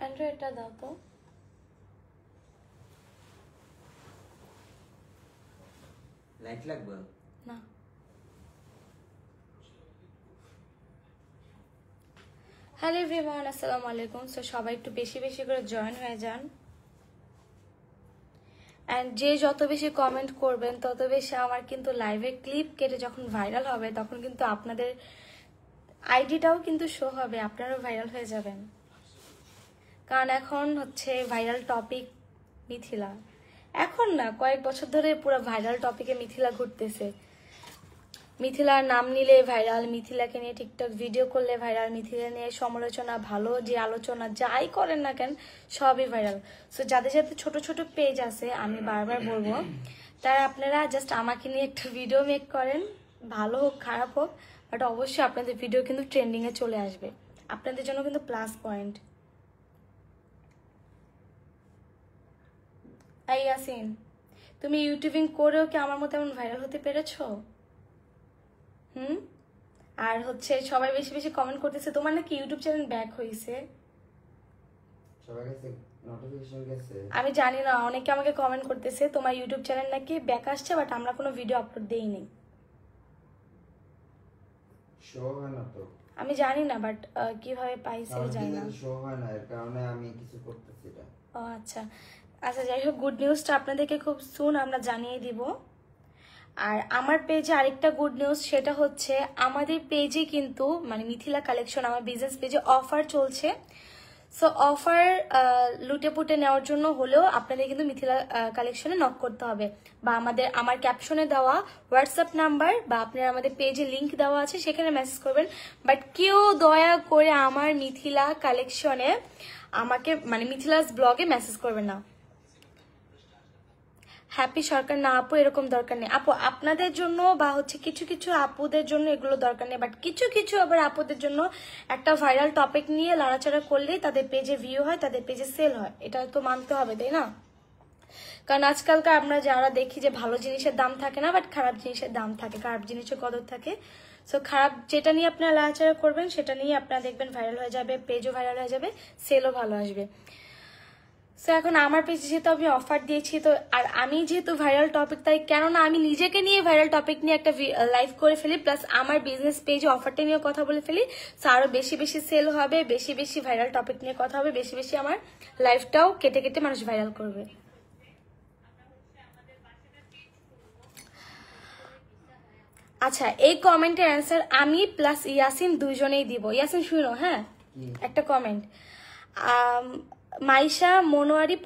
অ্যান্ড্রয়েডটা দাও তো। লাইট লাগবে না। হ্যালো এভরিওয়ান, আসসালামু আলাইকুম। সো সবাই একটু বেশি বেশি করে জয়েন হয়ে যান। অ্যান্ড যে যত বেশি কমেন্ট করবেন তত বেশি আমার কিন্তু লাইভে ক্লিপ কেটে যখন ভাইরাল হবে তখন কিন্তু আপনাদের আইডিটাও কিন্তু শো হবে, আপনারাও ভাইরাল হয়ে যাবেন। কারণ এখন হচ্ছে ভাইরাল টপিক মিথিলা। এখন না, কয়েক বছর ধরে পুরো ভাইরাল টপিকে মিথিলা ঘুরতেছে। মিথিলার নাম নিলে ভাইরাল, মিথিলাকে নিয়ে টিকটক ভিডিও করলে ভাইরাল, মিথিলা নিয়ে সমালোচনা, ভালো যে আলোচনা যাই করেন না কেন সবই ভাইরাল। সো যাদের যাদের ছোট ছোট পেজ আছে, আমি বারবার বলবো তারা আপনারা জাস্ট আমাকে নিয়ে একটা ভিডিও মেক করেন, ভালো হোক খারাপ হোক, বাট অবশ্যই আপনাদের ভিডিও কিন্তু ট্রেন্ডিংয়ে চলে আসবে, আপনাদের জন্য কিন্তু প্লাস পয়েন্ট। এই ইয়াসিন, তুমি ইউটিউবিং করেও কি আমার মতো এমন ভাইরাল হতে পেরেছো? আর হচ্ছে সবাই বেশি বেশি কমেন্ট করতেছে তোমার নাকি ইউটিউব চ্যানেল ব্যাক হয়েছে। সবার কাছে নোটিফিকেশন গেছে, আমি জানি না, অনেকে আমাকে কমেন্ট করতেছে তোমার ইউটিউব চ্যানেল নাকি ব্যাক আসছে, বাট আমরা কোনো ভিডিও আপলোড দেইনি। শো হয় না তো, আমি জানি না, বাট কিভাবে পাইছে জানি না, শো হয় না, এর কারণে আমি কিছু করতেছি না। ও আচ্ছা আচ্ছা, যাই হোক, গুড নিউজটা আপনাদেরকে খুব সুন আমরা জানিয়ে দিব। আর আমার পেজে আরেকটা গুড নিউজ, সেটা হচ্ছে আমাদের পেজে কিন্তু মানে মিথিলা কালেকশন আমার বিজনেস পেজে অফার চলছে। সো অফার লুটে পুটে নেওয়ার জন্য হলেও আপনাদের কিন্তু মিথিলা কালেকশনে নক করতে হবে, বা আমার ক্যাপশনে দেওয়া হোয়াটসঅ্যাপ নাম্বার বা আপনার আমাদের পেজে লিংক দেওয়া আছে সেখানে মেসেজ করবেন। বাট কেউ দয়া করে আমার মিথিলা কালেকশনে আমাকে মানে মিথিলাস ব্লগে মেসেজ করবেন না। হ্যাপি সরকার না আপু, এরকম দরকার নেই আপু, আপনাদের জন্য বা হচ্ছে কিছু কিছু আপুদের জন্য এগুলো দরকার নেই, বাট কিছু কিছু আবার আপুদের জন্য একটা ভাইরাল টপিক নিয়ে লাড়াচাড়া করলেই তাদের পেজে ভিউ হয়, তাদের পেজে সেল হয়, এটা তো মানতে হবে, তাই না? কারণ আজকালকার আমরা যারা দেখি যে ভালো জিনিসের দাম থাকে না, বাট খারাপ জিনিসের দাম থাকে, খারাপ জিনিসের কদর থাকে। সো খারাপ যেটা নিয়ে আপনারা লাড়াচাড়া করবেন সেটা নিয়ে আপনারা দেখবেন ভাইরাল হয়ে যাবে, পেজও ভাইরাল হয়ে যাবে, সেলও ভালো আসবে। সো এখন আমার পেজে যেহেতু আমি অফার দিয়েছি, তো আর আমি যেহেতু ভাইরাল টপিক, তাই কেননা আমি নিজেকে নিয়ে ভাইরাল টপিক নিয়ে একটা লাইভ করে ফেলি, প্লাস আমার বিজনেস পেজে অফারটা নিয়ে কথা বলে ফেলি। সো আরো বেশি বেশি সেল হবে, বেশি বেশি ভাইরাল টপিক নিয়ে কথা হবে, বেশি বেশি আমার লাইফটাও কেটে কেটে মানুষ ভাইরাল করবে। আচ্ছা, এই কমেন্টের অ্যান্সার আমি প্লাস ইয়াসিন দুইজনেই দিব। ইয়াসিন শুনো, হ্যাঁ একটা কমেন্ট, মাইশা মনোয়ারি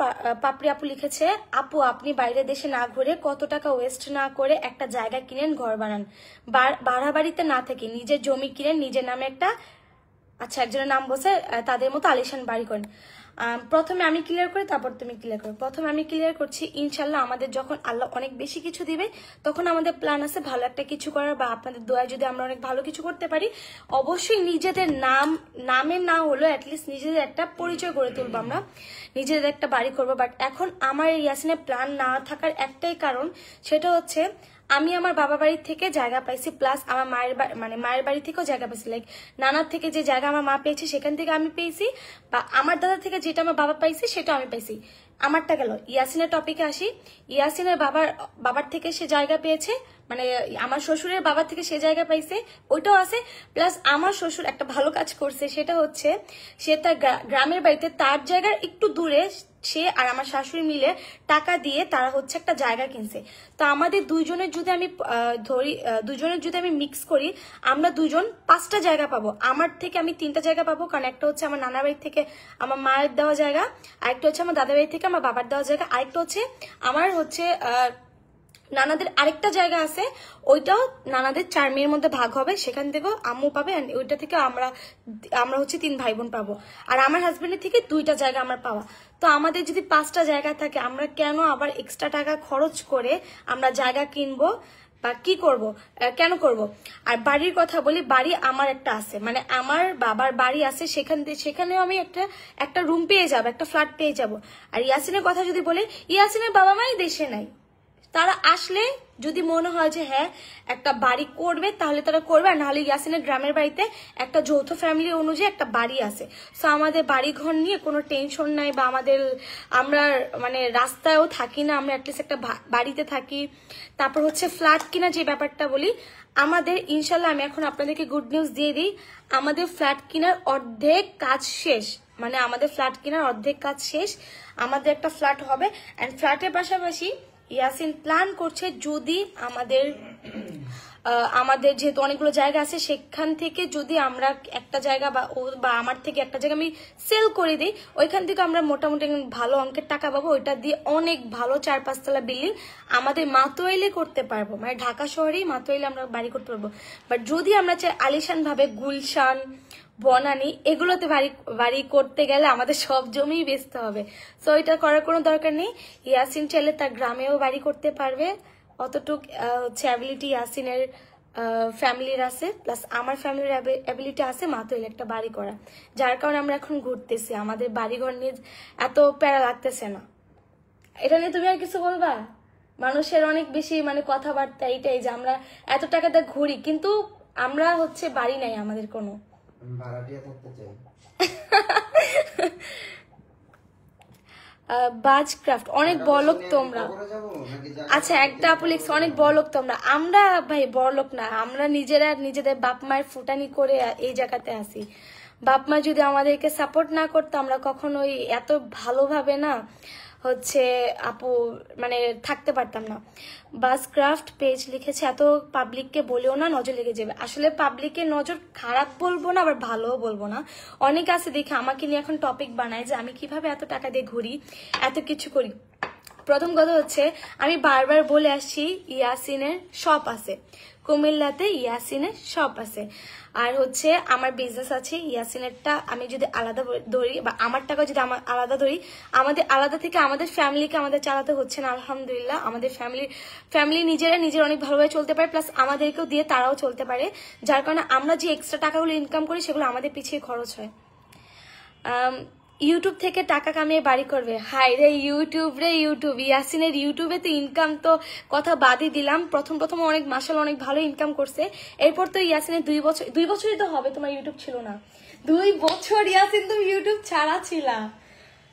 পাপড়ি আপু লিখেছে, আপু আপনি বাইরে দেশে না ঘুরে কত টাকা ওয়েস্ট না করে একটা জায়গা কিনেন, ঘর বানান, ভাড়া বাড়িতে না থেকে নিজের জমি কিনেন, নিজের নামে একটা, আচ্ছা একজনের নাম বসে তাদের মতো আলিশান বাড়ি করেন। প্রথমে আমি ক্লিয়ার করি, তারপর তুমি ক্লিয়ার করো। প্রথমে আমি ক্লিয়ার করছি, ইনশাল্লাহ আমাদের যখন আল্লাহ অনেক বেশি কিছু দিবে তখন আমাদের প্ল্যান আছে ভালো একটা কিছু করার, বা আপনাদের দোয়ায় যদি আমরা অনেক ভালো কিছু করতে পারি, অবশ্যই নিজেদের নামের না হলেও অ্যাটলিস্ট নিজেদের একটা পরিচয় গড়ে তুলবো, আমরা নিজেদের একটা বাড়ি করবো। বাট এখন আমার ইয়াসিনের প্ল্যান না থাকার একটাই কারণ, সেটা হচ্ছে আমি আমার বাবা বাড়ির থেকে জায়গা পাইছি, প্লাস আমার মায়ের বাড়ি থেকেও জায়গা পাইছি, লাইক নানার থেকে যে জায়গা আমার মা পেয়েছে সেখান থেকে আমি পেয়েছি, বা আমার দাদা থেকে যেটা আমার বাবা পাইছে সেটা আমি পাইছি। আমারটা গেল। ইয়াসিনের টপিকে আসি, ইয়াসিনের বাবার থেকে সে জায়গা পেয়েছে, মানে আমার শ্বশুরের বাবার থেকে সে জায়গা পাইছে, ওইটাও আছে। প্লাস আমার শ্বশুর একটা ভালো কাজ করছে, সেটা হচ্ছে সে তার গ্রামের বাড়িতে তার জায়গার একটু দূরে সে আর আমার শাশুড়ি মিলে টাকা দিয়ে তারা হচ্ছে একটা জায়গা কিনছে। তো আমাদের দুইজনের যদি আমি ধরি, দুজনের যদি আমি মিক্স করি, আমরা দুজন 5টা জায়গা পাবো। আমার থেকে আমি 3টা জায়গা পাবো, কারণ একটা হচ্ছে আমার নানার বাড়ি থেকে আমার মায়ের দেওয়া জায়গা, আরেকটা হচ্ছে আমার দাদার বাড়ি থেকে আমার বাবার দেওয়া জায়গা, আরেকটা হচ্ছে আমার হচ্ছে নানাদের আরেকটা জায়গা আছে, ওইটাও নানাদের 4 মেয়ের মধ্যে ভাগ হবে, সেখান থেকেও আম্মু পাবে, ওইটা থেকে আমরা হচ্ছে 3 ভাই বোন পাবো। আর আমার হাজবেন্ডের থেকে 2টা জায়গা আমার পাওয়া। তো আমাদের যদি 5টা জায়গা থাকে, আমরা কেন আবার এক্সট্রা টাকা খরচ করে আমরা জায়গা কিনবো বা কি করব, কেন করব? আর বাড়ির কথা বলি, বাড়ি আমার একটা আছে, মানে আমার বাবার বাড়ি আছে, সেখানেও আমি একটা রুম পেয়ে যাবো, একটা ফ্ল্যাট পেয়ে যাবো। আর ইয়াসিনের কথা যদি বলি, ইয়াসিনের বাবা মাই দেশে নাই, তারা আসলে যদি মনে হয় যে হ্যাঁ একটা বাড়ি করবে তাহলে তারা করবে, আর নাহলে ইয়াসিনের গ্রামের বাড়িতে একটা যৌথ ফ্যামিলি অনুযায়ী একটা বাড়ি আছে। সো আমাদের বাড়ি ঘর নিয়ে কোনো টেনশন নাই, বা আমরা মানে রাস্তায়ও থাকি না, আমরা অ্যাটলিস্ট একটা বাড়িতে থাকি। তারপর হচ্ছে ফ্ল্যাট কিনা যে ব্যাপারটা বলি, আমাদের ইনশাল্লাহ আমি এখন আপনাদেরকে গুড নিউজ দিয়ে দিই, আমাদের ফ্ল্যাট কেনার অর্ধেক কাজ শেষ। মানে আমাদের ফ্ল্যাট কেনার অর্ধেক কাজ শেষ, আমাদের একটা ফ্ল্যাট হবে। অ্যান্ড ফ্ল্যাটের পাশাপাশি ইয়াসিন প্ল্যান করছে যদি আমাদের যেহেতু অনেকগুলো জায়গা আছে, সেখান থেকে যদি আমরা একটা জায়গা বা আমার থেকে একটা জায়গা আমি সেল করে দিই, ওইখান থেকে আমরা মোটামুটি ভালো অঙ্কের টাকা পাবো। ওইটা দিয়ে অনেক ভালো 4-5 তলা বিল্ডিং আমাদের মাতোয়াইলে করতে পারবো, মানে ঢাকা শহরেই মাতোয়াইলে আমরা বাড়ি করতে পারবো। বাট যদি আমরা চাই আলিশান ভাবে গুলশান, বনানী এগুলোতে বাড়ি করতে গেলে আমাদের সব জমিই বেচতে হবে। সো এটা করার কোনো দরকার নেই। ইয়াসিন চাইলে তার গ্রামেও বাড়ি করতে পারবে, অতটুক হচ্ছে অ্যাবিলিটি ইয়াসিনের ফ্যামিলির আছে, প্লাস আমার ফ্যামিলির অ্যাবিলিটি আছে মাতোয়াইলে একটা বাড়ি করা। যার কারণে আমরা এখন ঘুরতেছি, আমাদের বাড়িঘর নিয়ে এত প্যারা লাগতেছে না। এটা নিয়ে তুমি আর কিছু বলবা? মানুষের অনেক বেশি মানে কথাবার্তা এইটাই যে আমরা এত টাকাতে ঘুরি, কিন্তু আমরা হচ্ছে বাড়ি নাই আমাদের কোনো। ভাড়াটিয়া থাকতে চাই। বাজক্রাফট অনেক বড়লোক তোমরা। আচ্ছা একটা আপু লিখছে অনেক বড়লোক তোমরা। আমরা ভাই বড়লোক না, আমরা নিজেদের বাপ মায়ের ফুটানি করে এই জায়গাতে আসি। বাপ মা যদি আমাদেরকে সাপোর্ট না করতো আমরা কখনোই এত ভালোভাবে না হচ্ছে আপু মানে থাকতে পারতাম না। বাসক্রাফট পেজ লিখেছে এত পাবলিককে বলেও না, নজর লেগে যাবে। আসলে পাবলিকের নজর খারাপ বলবো না, আবার ভালোও বলবো না। অনেক আছে দেখে আমাকে নিয়ে এখন টপিক বানায় যে আমি কিভাবে এত টাকা দিয়ে ঘুরি, এত কিছু করি। প্রথম কথা হচ্ছে আমি বারবার বলে আসছি ইয়াসিনের শপ আছে কুমিল্লাতে, ইয়াসিনের শপ আছে। আর হচ্ছে আমার বিজনেস আছে, ইয়াসিনেরটা আমি যদি আলাদা ধরি বা আমার টাকা যদি আলাদা ধরি, আমাদের আলাদা থেকে আমাদের ফ্যামিলিকে আমাদের চালাতে হচ্ছে না আলহামদুলিল্লাহ। আমাদের ফ্যামিলি নিজেরা অনেক ভালোভাবে চলতে পারে, প্লাস আমাদেরকেও দিয়ে তারাও চলতে পারে। যার কারণে আমরা যে এক্সট্রা টাকাগুলো ইনকাম করি সেগুলো আমাদের পিছিয়ে খরচ হয়। ইউটিউব থেকে টাকা কামিয়ে বাড়ি করবে, হাই রে ইউটিউব। ইয়াসিনের ইউটিউবে তো ইনকাম তো কথা বাদই দিলাম। প্রথম অনেক মাসাল অনেক ভালো ইনকাম করছে। এরপর তো ইয়াসিনের 2 বছরই তো হবে তোমার ইউটিউব ছিল না। 2 বছর ইয়াসিন তুমি ইউটিউব ছাড়া ছিলা।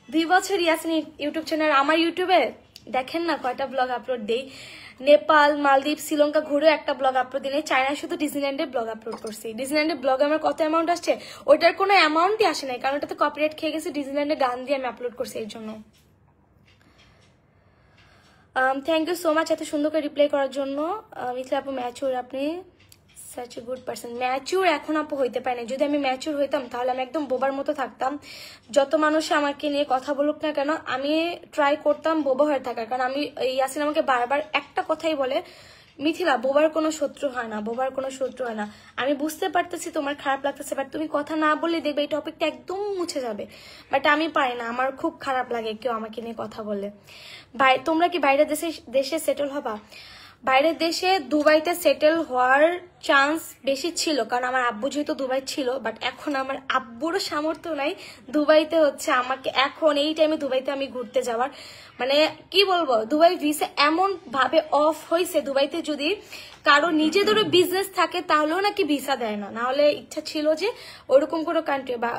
2 বছর ইয়াসিন ইউটিউব চ্যানেল। আমার ইউটিউবে দেখেন না কয়টা ব্লগ আপলোড দেই। নেপাল, মালদ্বীপ, শ্রীলঙ্কা ঘুরেও একটা ব্লগ আপলোড দিই। চায়না শুধু ডিজনিল্যান্ডে ব্লগ আপলোড করছি। ডিজনিল্যান্ডে ব্লগে আমার কত অ্যামাউন্ট আসছে ওইটার কোনো অ্যামাউন্টই আসে নাই, কারণ ওটাতে কপিরাইট খেয়ে গেছে। ডিজনিল্যান্ডে গান দিয়ে আমি আপলোড করছি এই জন্য। থ্যাংক ইউ সো মাচ এত সুন্দর করে রিপ্লাই করার জন্য। মিথিলা আপু ম্যাচিউর, আপনি such a good person. Mature এখন আপু হইতে পারে না। যদি আমি ম্যাচিউর হইতাম তাহলে আমি একদম বোবার মতো থাকতাম। যত মানুষ আমাকে নিয়ে কথা বলুক না কেন আমি ট্রাই করতাম বোবা হয়ে থাকার, কারণ আমি ইয়াসিন আমাকে বারবার একটা কথাই বলে, মিথিলা বোবার কোনো শত্রু হয় না, বোবার কোনো শত্রু হয় না। আমি বুঝতে পারতেছি তোমার খারাপ লাগতেছে, বাট তুমি কথা না বললে দেখবে এই টপিকটা একদম মুছে যাবে। বাট আমি পারি না, আমার খুব খারাপ লাগে কেউ আমাকে নিয়ে কথা বলে। তোমরা কি বাইরের দেশে সেটেল হবা? বাইরের দেশে দুবাইতে সেটেল হওয়ার চান্স বেশি ছিল, কারণ আমার আব্বু যেহেতু দুবাই ছিল। বাট এখন আমার আব্বুরও সামর্থ্য নাই দুবাইতে হচ্ছে আমাকে এখন এই টাইমে দুবাইতে আমি ঘুরতে যাওয়ার। মানে কি বলবো, দুবাই ভিসা এমন ভাবে অফ হয়েছে। দুবাইতে যদি কারো নিজেদেরও বিজনেস থাকে তাহলেও নাকি ভিসা দেয় না। নাহলে ইচ্ছা ছিল যে ওরকম কোনো কান্ট্রি বা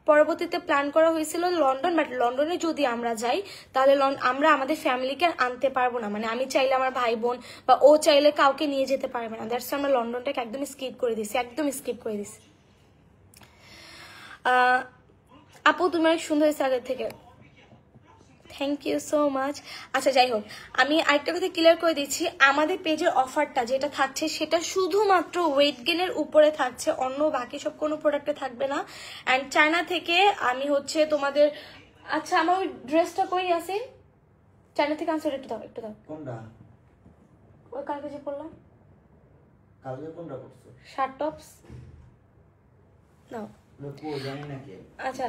পরবর্তীতে প্ল্যান করা হয়েছিল লন্ডন। বাট লন্ডনে যদি আমরা যাই তাহলে আমরা আমাদের ফ্যামিলিকে আনতে পারবো না। মানে আমি চাইলে আমার ভাই বোন বা ও চাইলে কাউকে নিয়ে যেতে পারবে না। দ্যাটস আমরা লন্ডনটাকে একদম স্কিপ করে দিছি। আপু তুমি অনেক সুন্দর হয়েছে আগের থেকে, থ্যাংক ইউ সো মাচ। আচ্ছা যাই হোক, আমি আরেকটা কথা ক্লিয়ার করে দিচ্ছি, আমাদের পেজের অফারটা যেটা থাকছে সেটা শুধুমাত্র ওয়েট গেনের উপরে থাকছে, অন্য বাকি সব কোনো প্রোডাক্টে থাকবে না। অ্যান্ড চায়না থেকে আমি হচ্ছে তোমাদের, আচ্ছা আমার ওই ড্রেসটা কই আছে চায়না থেকে আনসার, একটু দাও কোনটা? ওই কালকে যে পরলাম, কালকে কোনটা করছো? শার্ট টপস নাও। জানি না কে। আচ্ছা,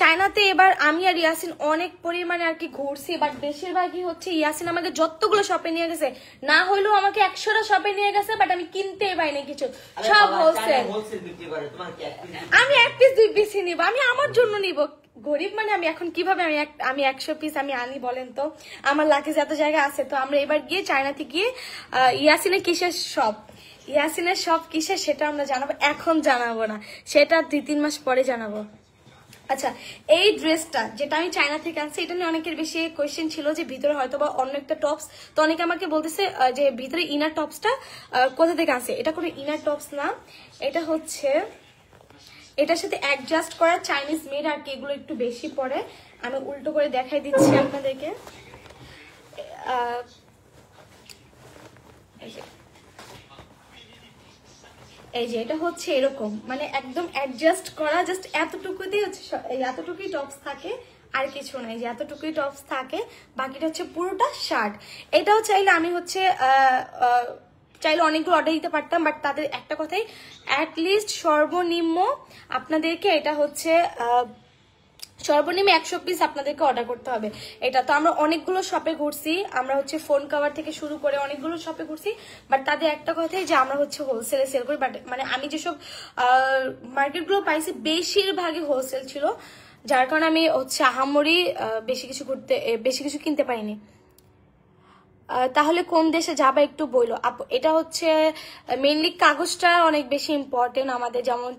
চায়নাতে এবার আমি আর ইয়াসিন অনেক পরিমাণে আর কি ঘুরছি, বাট বেশিরভাগই হচ্ছে ইয়াসিন আমাকে যতগুলো শপে নিয়ে গেছে, না হলেও আমাকে 100টা শপে নিয়ে গেছে, বাট আমি কিনতে পাইনি কিছু, সব হোলসেল। আমি 1 পিস 2 পিস নিব, আমি আমার জন্য নিব। গরিব মানে আমি এখন কিভাবে আমি 100 পিস আমি আনি বলেন তো? আমার লাগেজ এত জায়গা আছে। তো আমরা এবার গিয়ে চায়নাতে গিয়ে ইয়াসিনের কিসের শপ, ইয়াসিনের সব কিসের সেটা আমরা জানাবো, এখন জানাবো না, সেটা 2-3 মাস পরে জানাবো। আচ্ছা, এই ড্রেসটা যেটা আমি চায়না থেকে আনছি, এটা নিয়ে অনেকের বেশি কোয়েশ্চেন ছিল যে ভিতরে হয়তো বা অন্য একটা টপস। তো অনেকে আমাকে বলতেছে যে ভিতরে ইনার টপসটা কোথা থেকে আনছে। এটা কোনো ইনার টপস না, এটা হচ্ছে এটার সাথে অ্যাডজাস্ট করা চাইনিজ মেড আর কি, এগুলো একটু বেশি পড়ে। আমি উল্টো করে দেখাই দিচ্ছি আপনাদেরকে। এই যে এটা হচ্ছে এরকম, মানে একদম অ্যাডজাস্ট করা, জাস্ট এতটুকুতেই হচ্ছে, এতটুকুই টপস থাকে আর কিছু নাই, যে এতটুকুই টপস থাকে, বাকিটা হচ্ছে পুরোটা শার্ট। এটাও চাইলে আমি হচ্ছে চাইলে অনেকগুলো অর্ডার দিতে পারতাম, বাট তাদের একটা কথাই, অ্যাটলিস্ট সর্বনিম্ন আপনাদেরকে এটা হচ্ছে সর্বনিম্ন 100 পিস আপনাদেরকে অর্ডার করতে হবে। এটা তো আমরা অনেকগুলো শপে ঘুরছি, আমরা হচ্ছে ফোন কভার থেকে শুরু করে অনেকগুলো শপে ঘুরছি, বাট তাদের একটা কথাই যে আমরা হচ্ছে হোলসেলে সেল করি। বাট মানে আমি যেসব মার্কেটগুলো পাইছি বেশিরভাগই হোলসেল ছিল, যার কারণে আমি হচ্ছে আহামরি বেশি কিছু কিনতে পারিনি। তাহলে কোন দেশে যাবা একটু বইলো আপু। এটা হচ্ছে মেইনলি কাগজটা অনেক বেশি ইম্পর্টেন্ট আমাদের, যেমন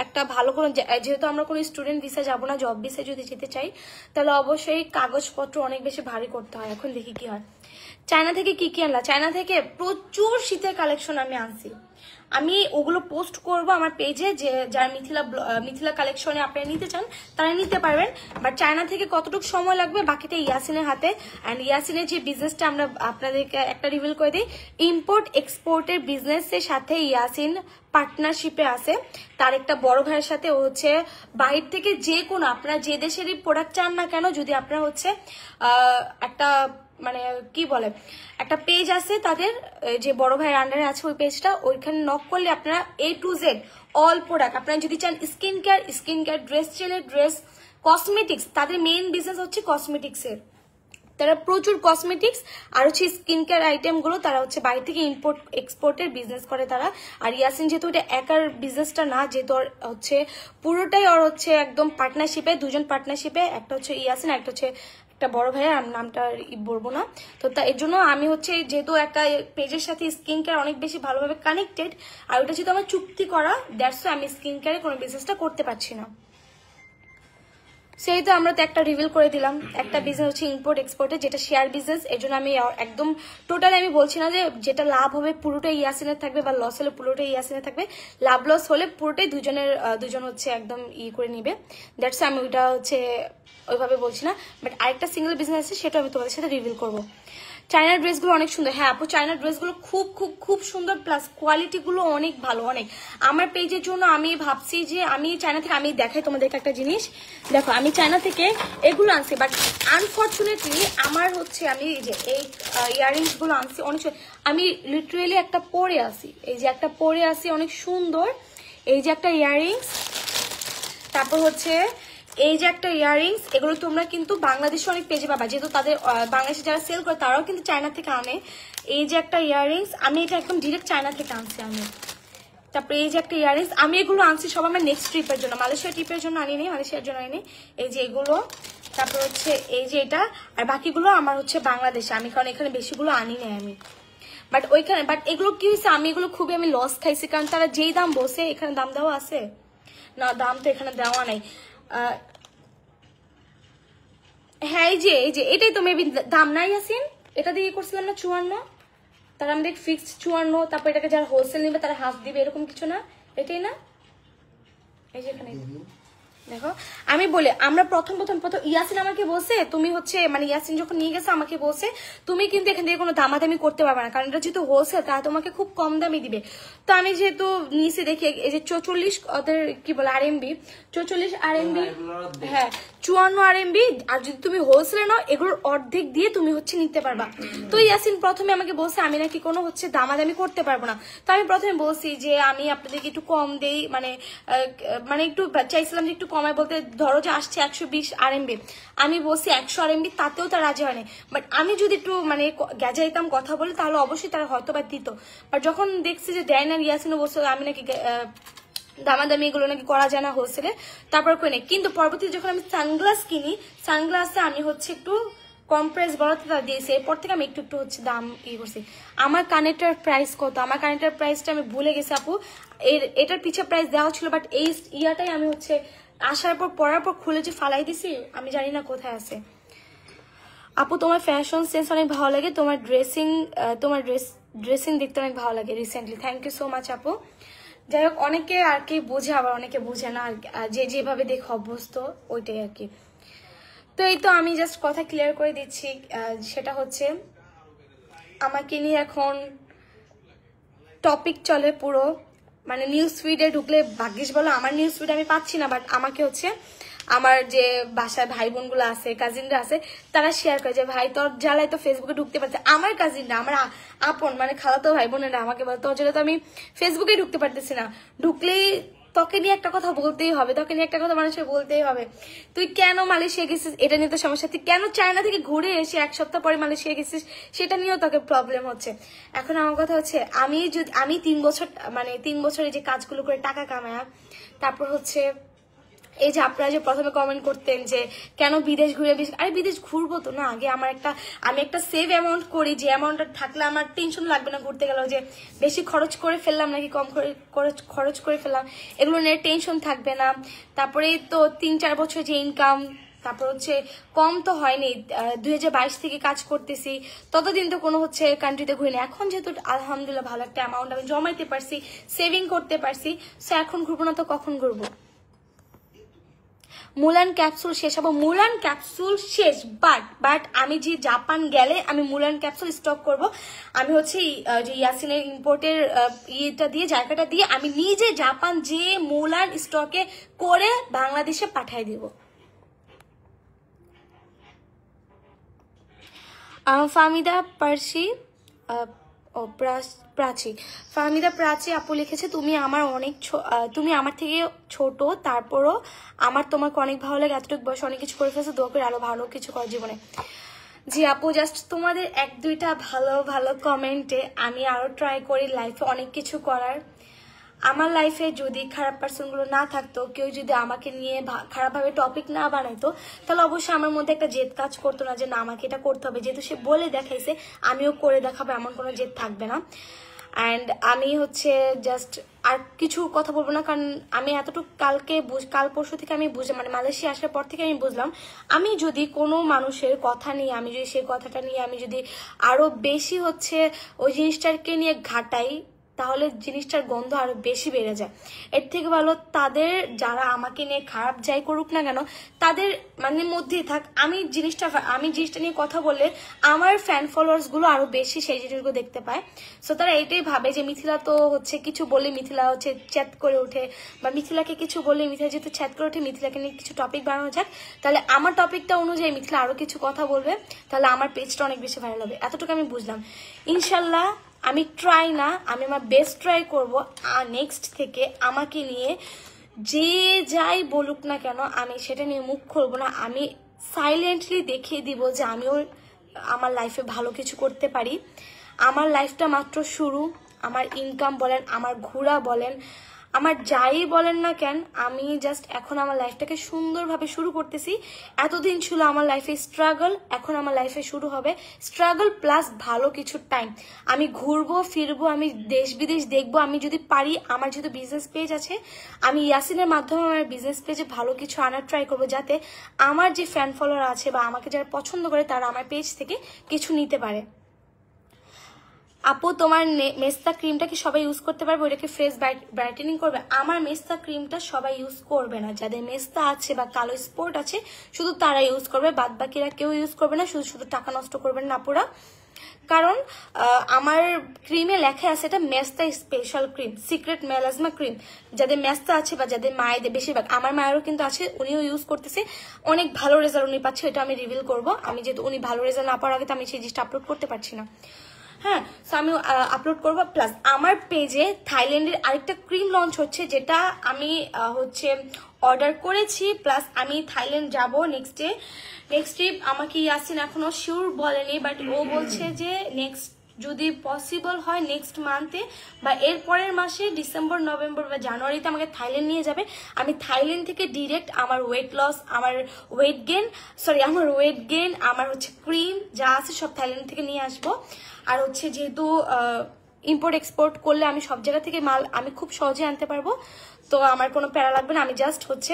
একটা ভালো কোনো, যেহেতু আমরা কোনো স্টুডেন্ট ভিসা যাবো না, জব ভিসা যদি যেতে চাই তাহলে অবশ্যই কাগজপত্র অনেক বেশি ভারী করতে হয়। এখন দেখি কি হয়। চায়না থেকে কি কি আনলা? চায়না থেকে প্রচুর শীতের কালেকশন আমি আনছি, আমি ওগুলো পোস্ট করব আমার পেজে, যে যারা মিথিলা কালেকশনে আপনারা নিতে চান তারা নিতে পারবেন। বাট চায়না থেকে কতটুকু সময় লাগবে বাকিটা ইয়াসিনের হাতে। অ্যান্ড ইয়াসিনের যে বিজনেসটা আমরা আপনাদেরকে একটা রিভিল করে দিই, ইম্পোর্ট এক্সপোর্টের বিজনেসের সাথে ইয়াসিন পার্টনারশিপে আছে তার একটা বড় ভাইয়ের সাথে। ও হচ্ছে বাইরে থেকে যে কোনো, আপনারা যে দেশেরই প্রোডাক্ট চান না কেন, যদি আপনারা হচ্ছে একটা মানে কি বলে একটা পেজ আছে তাদের, যে বড় ভাইয়ের আন্ডারে আছে ওই পেজটা, ওইখানে নক করলে আপনারা A to Z all product, আপনারা যদি চান স্কিন কেয়ার, ড্রেস চেলের ড্রেস, কসমেটিক্স, তাদের মেইন বিজনেস হচ্ছে কসমেটিক্সের। তারা প্রচুর কসমেটিক্স আর হচ্ছে স্কিন কেয়ার আইটেম গুলো তারা হচ্ছে বাইরে থেকে ইম্পোর্ট এক্সপোর্টের বিজনেস করে তারা। আর ইয়াসিন যেহেতু এটা একার বিজনেসটা না, যেহেতু হচ্ছে পুরোটাই ওর হচ্ছে একদম পার্টনারশিপে, দুজন পার্টনারশিপে, একটা হচ্ছে ইয়াসিন, একটা হচ্ছে একটা বড় ভাইয়া, নামটা বলবো না। তো এর জন্য আমি হচ্ছে যেহেতু একটা পেজের সাথে স্কিন কেয়ার অনেক বেশি ভালোভাবে কানেক্টেড, আর ওটা যেহেতু আমার চুক্তি করা, দ্যাটস আমি স্কিন কেয়ারে কোনো বিজনেসটা করতে পারছি না। সেই তো আমরা তো একটা রিভিল করে দিলাম, একটা বিজনেস হচ্ছে ইম্পোর্ট এক্সপোর্টের, যেটা শেয়ার বিজনেস। এর জন্য আমি একদম টোটালি আমি বলছি না যে যেটা লাভ হবে পুরোটাই ইয়াসিনের থাকবে বা লস হলে পুরোটাই ইয়াসিনের থাকবে। লাভ লস হলে পুরোটাই দুজন হচ্ছে একদম করে নিবে। দ্যাটস আমি ওইটা হচ্ছে ওইভাবে বলছি না, বাট আরেকটা সিঙ্গেল বিজনেস আছে সেটা আমি তোমাদের সাথে রিভিল করবো। চায়নার ড্রেসগুলো অনেক সুন্দর। হ্যাঁ আপু, চায়নার ড্রেসগুলো খুব খুব খুব সুন্দর, প্লাস কোয়ালিটিগুলো অনেক ভালো। অনেক আমার পেজের জন্য আমি ভাবছি যে আমি চায়না থেকে, আমি দেখাই তোমাদেরকে একটা জিনিস, দেখো আমি চায়না থেকে এগুলো আনছি, বাট আনফর্চুনেটলি আমার হচ্ছে আমি যে এই ইয়াররিংস গুলো আনছি অনেক, আমি লিটারেলি একটা পরে আসি, এই যে একটা পরে আসি অনেক সুন্দর, এই যে একটা ইয়াররিংস, তারপর হচ্ছে এই যে একটা ইয়াররিংস, এগুলো তোমরা কিন্তু বাংলাদেশে অনেক পেজে পাবা, যেহেতু তাদের বাংলাদেশে যারা সেল করে তারাও কিন্তু চায়না থেকে আনে। এই যে একটা ইয়াররিংস, আমি এটা একদম ডিরেক্ট চায়না থেকে আনছি আমি। তারপরে এই যে একটা ইয়াররিংস, আমি এগুলো আনছি সব আমার নেক্সট ট্রিপের জন্য, মালয়েশিয়া ট্রিপের জন্য আনিনি, মালয়েশিয়ার জন্য আনিনি। এই যে এগুলো, তারপর হচ্ছে এই যে এটা, আর বাকিগুলো আমার হচ্ছে বাংলাদেশে, আমি কারণ এখানে বেশিগুলো আনি নাই আমি। বাট ওইখানে, বাট এগুলো কি হয়েছে, আমি এগুলো খুবই আমি লস খাইছি, কারণ তারা যেই দাম বসে, এখানে দাম দেওয়া আছে না, দাম তো এখানে দেওয়া নাই। হ্যাঁ এই যে এটাই তো মেবি দাম নাই আসেন, এটা দিয়ে করছিলাম না 54, তারা আমাদের ফিক্সড 54, তারপর এটাকে যারা হোলসেল নিবে তারা হাফ দিবে, এরকম কিছু না, এটাই না? এই যে এখানে দেখো আমি বলি, আমরা প্রথম ইয়াসিন আমাকে বলছে তুমি হচ্ছে মানে ইয়াসিন যখন নিয়ে গেছে আমাকে বলছে তুমি কিন্তু এখান থেকে কোনো দামাদামি করতে পারবে না, কারণ এটা যেহেতু হোলসেল তারা তোমাকে খুব কম দামে দিবে। তো আমি যেহেতু নিচে দেখি এই যে 44 ওদের কি বলে RMB, 44 RMB, হ্যাঁ 54 RMB, আর যদি তুমি হোলসেলে নাও এগুলোর অর্ধেক দিয়ে তুমি হচ্ছে নিতে পারবা। তো ইয়াসিন প্রথমে আমাকে বলছে আমি নাকি কোনো হচ্ছে দামাদামি করতে পারবো না। তো আমি প্রথমে বলছি যে আমি আপনাদেরকে একটু কম দেই, মানে একটু চাইছিলাম যে একটু কমায়, বলতে ধরো যে আসছে 120 RMB, আমি বলছি 100 RMB, তাতেও তার রাজি হয়নি। বাট আমি যদি একটু মানে গ্যাজাইতাম কথা বলে তাহলে অবশ্যই তারা হয়তো বা দিত। বাট যখন দেখছি যে দেয় না, ইয়াসিনও বলছে আমি নাকি দামাদামি এগুলো নাকি করা যায় না হোলসেলে, তারপর কই নেই। কিন্তু পরবর্তীতে যখন আমি সানগ্লাস কিনি, সানগ্লাসে আমি হচ্ছে একটু কম প্রাইস বলাতে তারা দিয়েছে, এরপর থেকে আমি একটু হচ্ছে দাম করছি। আমার কানেক্টার প্রাইস কত, আমার কানেক্টার প্রাইসটা আমি ভুলে গেছি আপু, এটার পিছে প্রাইস দেওয়া ছিল, বাট এই ইয়াটাই আমি হচ্ছে আসার পর পরার পর খুলে যে ফালাই দিছি, আমি জানি না কোথায় আছে। আপু তোমার ফ্যাশন সেন্স অনেক ভালো লাগে, তোমার ড্রেসিং দেখতে অনেক ভালো লাগে recently. Thank you so much আপু। যাই হোক, অনেকে আর কি বুঝে, আবার অনেকে বুঝে না, যে যেভাবে দেখে অভ্যস্ত ওইটাই আর কি। তো এই তো আমি জাস্ট কথা ক্লিয়ার করে দিচ্ছি, সেটা হচ্ছে আমাকে নিয়ে এখন টপিক চলে পুরো, মানে নিউজ ফিডে ঢুকলে ভাগ্যিস বলো আমার নিউজ ফিড আমি পাচ্ছি না, বাট আমাকে হচ্ছে আমার যে বাসায় ভাই বোনগুলো আছে, কাজিনরা আছে, তারা শেয়ার করে যে ভাই তোর জ্বালায় তো ফেসবুকে ঢুকতে পারছে। আমার কাজিনরা, আমার আপন মানে খালাতো ভাই বোনেরা আমাকে বলে তোর জন্য তো আমি ফেসবুকে ঢুকতে পারতেছি না, ঢুকলেই তোকে নিয়ে একটা কথা বলতেই হবে, তোকে নিয়ে একটা কথা মানুষের বলতেই হবে, তুই কেন মালয়েশিয়া গেছিস এটা নিয়ে তো সমস্যা, তুই কেন চায়না থেকে ঘুরে এসে 1 সপ্তাহ পরে মালয়েশিয়া গেছিস সেটা নিয়েও তোকে প্রবলেম হচ্ছে। এখন আমার কথা হচ্ছে আমি 3 বছরে যে কাজগুলো করে টাকা কামায়া, তারপর হচ্ছে এই যে আপনারা যে প্রথমে কমেন্ট করতেন যে কেন বিদেশ ঘুরে, আরে বিদেশ ঘুরবো তো না, আগে আমি একটা সেভ অ্যামাউন্ট করি, যে অ্যামাউন্টটা থাকলে আমার টেনশন লাগবে না ঘুরতে গেলেও যে বেশি খরচ করে ফেললাম নাকি কম খরচ করে ফেললাম, এগুলো নিয়ে টেনশন থাকবে না। তারপরে তো 3-4 বছর যে ইনকাম, তারপর হচ্ছে কম তো হয়নি, 2022 থেকে কাজ করতেছি, ততদিন তো কোনো হচ্ছে কান্ট্রিতে ঘুরিনি। এখন যেহেতু আলহামদুলিল্লাহ ভালো একটা অ্যামাউন্ট আমি জমাইতে পারছি, সেভিং করতে পারছি, সো এখন ঘুরবো না তো কখন ঘুরবো। মুলান ক্যাপসুল শেষ হবো, মুলান ক্যাপসুল শেষ, বাট আমি যে জাপান গেলে আমি মুলান ক্যাপসুল স্টক করব। আমি হচ্ছে যে ইয়াসিনের ইম্পোর্টের জায়গাটা দিয়ে আমি নিজে জাপান যে মুলান স্টকে করে বাংলাদেশে পাঠিয়ে দিব। ফাহমিদা পার্সি ফাহমিদা প্রাচী আপু লিখেছে তুমি আমার থেকে ছোট, তারপরও তোমাকে অনেক ভালো লাগে, এতটুকু বয়স অনেক কিছু করে ফেলছো, দোয়া করে আরো ভালো কিছু করার জীবনে। জি আপু, জাস্ট তোমাদের 1-2টা ভালো ভালো কমেন্টে আমি আরো ট্রাই করি লাইফে অনেক কিছু করার। আমার লাইফে যদি খারাপ পার্সনগুলো না থাকতো, কেউ যদি আমাকে নিয়ে খারাপভাবে টপিক না বানাইতো, তাহলে অবশ্যই আমার মধ্যে একটা জেদ কাজ করতো না যে না আমাকে এটা করতে হবে, যেহেতু সে বলে দেখাইছে আমিও করে দেখাবো, এমন কোনো জেদ থাকবে না। অ্যান্ড আমি হচ্ছে জাস্ট আর কিছু কথা বলবো না, কারণ আমি এতটুকু কাল পরশু থেকে আমি বুঝলাম, মানে মালয়েশিয়া আসার পর থেকে আমি বুঝলাম, আমি যদি কোনো মানুষের কথা নিয়ে আমি যদি সেই কথাটা নিয়ে আমি যদি আরো বেশি হচ্ছে ওই জিনিসটাকে নিয়ে ঘাটাই, তাহলে জিনিসটার গন্ধ আরো বেশি বেড়ে যায়। এর থেকে ভালো তাদের যারা আমাকে নিয়ে খারাপ যাই করুক না কেন, তাদের মানে মধ্যেই থাক, আমি জিনিসটা নিয়ে কথা বললে আমার ফ্যান ফলোয়ার্স গুলো আরো বেশি সেই জিনিসগুলো দেখতে পায়। সো তারা এটাই ভাবে যে মিথিলা তো হচ্ছে কিছু বলে মিথিলা হচ্ছে চ্যাট করে ওঠে, বা মিথিলাকে কিছু বলে মিথিলা যেহেতু চ্যাট করে ওঠে, মিথিলাকে নিয়ে কিছু টপিক বানানো যাক, তাহলে আমার টপিকটা অনুযায়ী মিথিলা আরো কিছু কথা বলবে, তাহলে আমার পেজটা অনেক বেশি ভাইরাল হবে। এতটুকু আমি বুঝলাম। ইনশাল্লাহ আমি আমি আমার বেস্ট ট্রাই করবো নেক্সট থেকে আমাকে নিয়ে যে যাই বলুক না কেন আমি সেটা নিয়ে মুখ খুলবো না, আমি সাইলেন্টলি দেখিয়ে দিব যে আমিও আমার লাইফে ভালো কিছু করতে পারি। আমার লাইফটা মাত্র শুরু, আমার ইনকাম বলেন, আমার ঘোরা বলেন, আমার যাই বলেন না কেন, আমি জাস্ট এখন আমার লাইফটাকে সুন্দরভাবে শুরু করতেছি। এতদিন ছিল আমার লাইফে স্ট্রাগল, এখন আমার লাইফে শুরু হবে স্ট্রাগল প্লাস ভালো কিছু টাইম। আমি ঘুরবো ফিরবো, আমি দেশ বিদেশ দেখবো, আমি যদি পারি, আমার যেহেতু বিজনেস পেজ আছে, আমি ইয়াসিনের মাধ্যমে আমার বিজনেস পেজে ভালো কিছু আনার ট্রাই করবো, যাতে আমার যে ফ্যান ফলোয়ার আছে বা আমাকে যারা পছন্দ করে তারা আমার পেজ থেকে কিছু নিতে পারে। আপু তোমার মেস্তা ক্রিমটা কি সবাই ইউজ করতে পারবে? ওটা কি ফেস ব্রাইটেনিং করবে? আমার মেস্তা ক্রিমটা সবাই ইউজ করবে না, যাদের মেস্তা আছে বা কালো স্পট আছে শুধু তারা ইউজ করবে, বাদ বাকিরা কেউ ইউজ করবে না। শুধু শুধু টাকা নষ্ট করবেন না আপুরা, কারণ আমার ক্রিমে লেখা আছে এটা মেস্তা special cream, secret melasma cream. যাদের মেস্তা আছে বা যাদের মায়েদের, বেশিরভাগ আমার মায়েরও কিন্তু আছে, উনিও ইউজ করতেছে, অনেক ভালো রেজাল্ট উনি পাচ্ছে। এটা আমি রিভিল করবো, আমি যেহেতু উনি ভালো রেজাল্ট না পাওয়ার আগে তো আমি সেই জিনিসটা আপলোড করতে পারছি না। হ্যাঁ, সো আমি আপলোড করবো। প্লাস আমার পেজে থাইল্যান্ডের আরেকটা ক্রিম লঞ্চ হচ্ছে, যেটা আমি হচ্ছে অর্ডার করেছি। প্লাস আমি থাইল্যান্ড যাব নেক্সট ট্রিপ। আমাকে ইয়াসিন এখনো শিওর বলেনি, বাট ও বলছে যে নেক্সট যদি পসিবল হয় নেক্সট মান্থে বা এর পরের মাসে ডিসেম্বর, নভেম্বর বা জানুয়ারিতে আমাকে থাইল্যান্ড নিয়ে যাবে। আমি থাইল্যান্ড থেকে ডিরেক্ট আমার ওয়েট লস, আমার ওয়েট গেন, আমার হচ্ছে ক্রিম যা আছে সব থাইল্যান্ড থেকে নিয়ে আসবো। আর হচ্ছে যেহেতু ইম্পোর্ট এক্সপোর্ট করলে আমি সব জায়গা থেকে মাল আমি খুব সহজে আনতে পারবো, তো আমার কোনো প্যারা লাগবে না। আমি জাস্ট হচ্ছে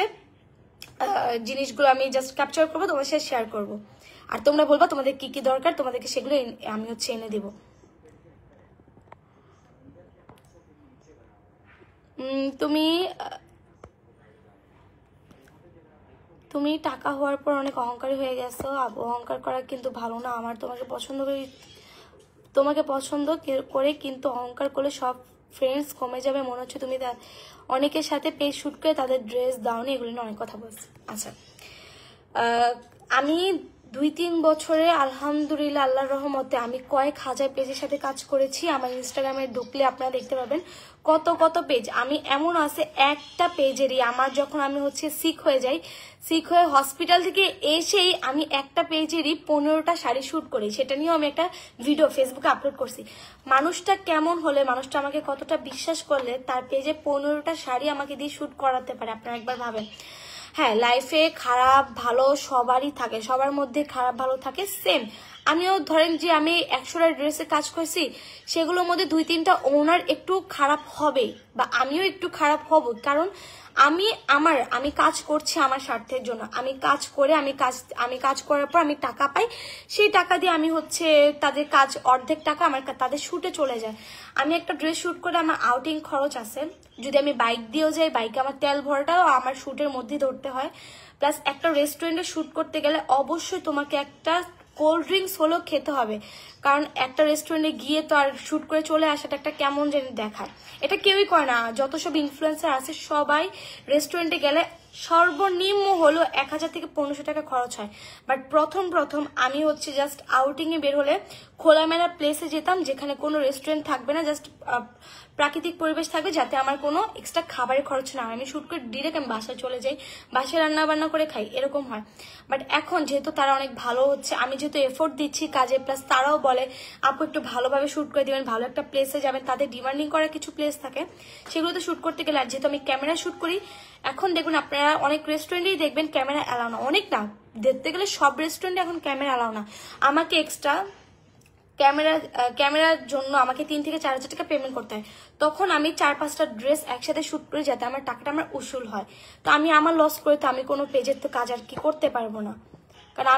জিনিসগুলো আমি জাস্ট ক্যাপচার করবো, তোমার সাথে শেয়ার করবো, আর তোমরা বলবা তোমাদের কি কি দরকার, তোমাদেরকে সেগুলো আমি হচ্ছে এনে দেবো। তুমি টাকা হওয়ার পর অনেক অহংকারী হয়ে গেছো। অহংকার করা কিন্তু ভালো না। আমার তোমাকে পছন্দ করে কিন্তু অহংকার করলে সব ফ্রেন্ডস কমে যাবে। মনে হচ্ছে তুমি অনেকের সাথে পেজ শুট করে তাদের ড্রেস দাওনি, এগুলো নিয়ে অনেক কথা বলছি। আচ্ছা, আমি 2-3 বছরে আলহামদুলিল্লাহ আল্লাহর রহমতে আমি কয়েক হাজার পেজের সাথে কাজ করেছি। আমার ইনস্টাগ্রামে ঢুকলে আপনারা দেখতে পাবেন কত পেজ। আমি এমন আছে একটা পেজেরই আমার যখন আমি হচ্ছে সিক হয়ে হসপিটাল থেকে এসেই আমি একটা পেজেরই 15টা শাড়ি শুট করি। সেটা নিয়েও আমি একটা ভিডিও ফেসবুকে আপলোড করছি। মানুষটা কেমন হলে, মানুষটা আমাকে কতটা বিশ্বাস করলে তার পেজে 15টা শাড়ি আমাকে দিয়ে শুট করাতে পারে, আপনারা একবার ভাবেন। হ্যাঁ, লাইফে খারাপ ভালো সবারই থাকে, সবার মধ্যে খারাপ ভালো থাকে। সেম আমিও ধরেন যে আমি 100টা ড্রেসে কাজ করছি, সেগুলোর মধ্যে 2-3টা ওনার একটু খারাপ হবে বা আমিও একটু খারাপ হব, কারণ আমি কাজ করছি আমার স্বার্থের জন্য। আমি কাজ করার পর আমি টাকা পাই, সেই টাকা দিয়ে আমি হচ্ছে তাদের কাজ অর্ধেক টাকা আমার তাদের শুটে চলে যায়। আমি একটা ড্রেস শুট করে আমার আউটিং খরচ আছে, যদি আমি বাইক দিয়েও যাই বাইকে আমার তেল ভরাটাও আমার শুটের মধ্যেই ধরতে হয়। প্লাস একটা রেস্টুরেন্টে শুট করতে গেলে অবশ্যই তোমাকে একটা কোল্ড ড্রিঙ্কস হলেও খেতে হবে, কারণ একটা রেস্টুরেন্টে গিয়ে তো আর শুট করে চলে আসাটা একটা কেমন যেন দেখায়। এটা কেউই করে না, যত সব ইনফ্লুয়েন্সার আছে সবাই রেস্টুরেন্টে গেলে সর্বনিম্ন হলো 1000 থেকে 1500 টাকা খরচ হয়। বাট প্রথম আমি হচ্ছে জাস্ট আউটিং এ বের হলে খোলামেলা প্লেসে যেতাম, যেখানে কোনো রেস্টুরেন্ট থাকবে না, জাস্ট প্রাকৃতিক পরিবেশ থাকবে, যাতে আমার কোনো এক্সট্রা খাবারের খরচ না হয়। আমি শুট করে ডিরেক্ট আমি বাসায় চলে যাই, বাসায় রান্না বান্না করে খাই, এরকম হয়। বাট এখন যেহেতু তারা অনেক ভালো হচ্ছে, আমি যেহেতু এফোর্ট দিচ্ছি কাজে, প্লাস তারাও বলে আপু একটু ভালোভাবে শুট করে দিবেন, ভালো একটা প্লেসে যাবেন, তাদের ডিমান্ডিং করার কিছু প্লেস থাকে, সেগুলোতে শুট করতে গেলে, আর যেহেতু আমি ক্যামেরা শুট করি, এখন দেখুন আপনারা অনেক রেস্টুরেন্টেই দেখবেন ক্যামেরা অ্যালাউ না, অনেক না, দেখতে গেলে সব রেস্টুরেন্টে এখন ক্যামেরা অ্যালাউ না। আমাকে এক্সট্রা ক্যামেরার জন্য আমাকে 3 থেকে 4 হাজার টাকা পেমেন্ট করতে হয়। তখন আমি 4-5টা ড্রেস একসাথে শুট করি যাতে আমার টাকাটা আমার উসুল হয়। তো আমার লস করে তো আমি কোনো পেজের তো কাজ আর কি করতে পারবো না, কারণ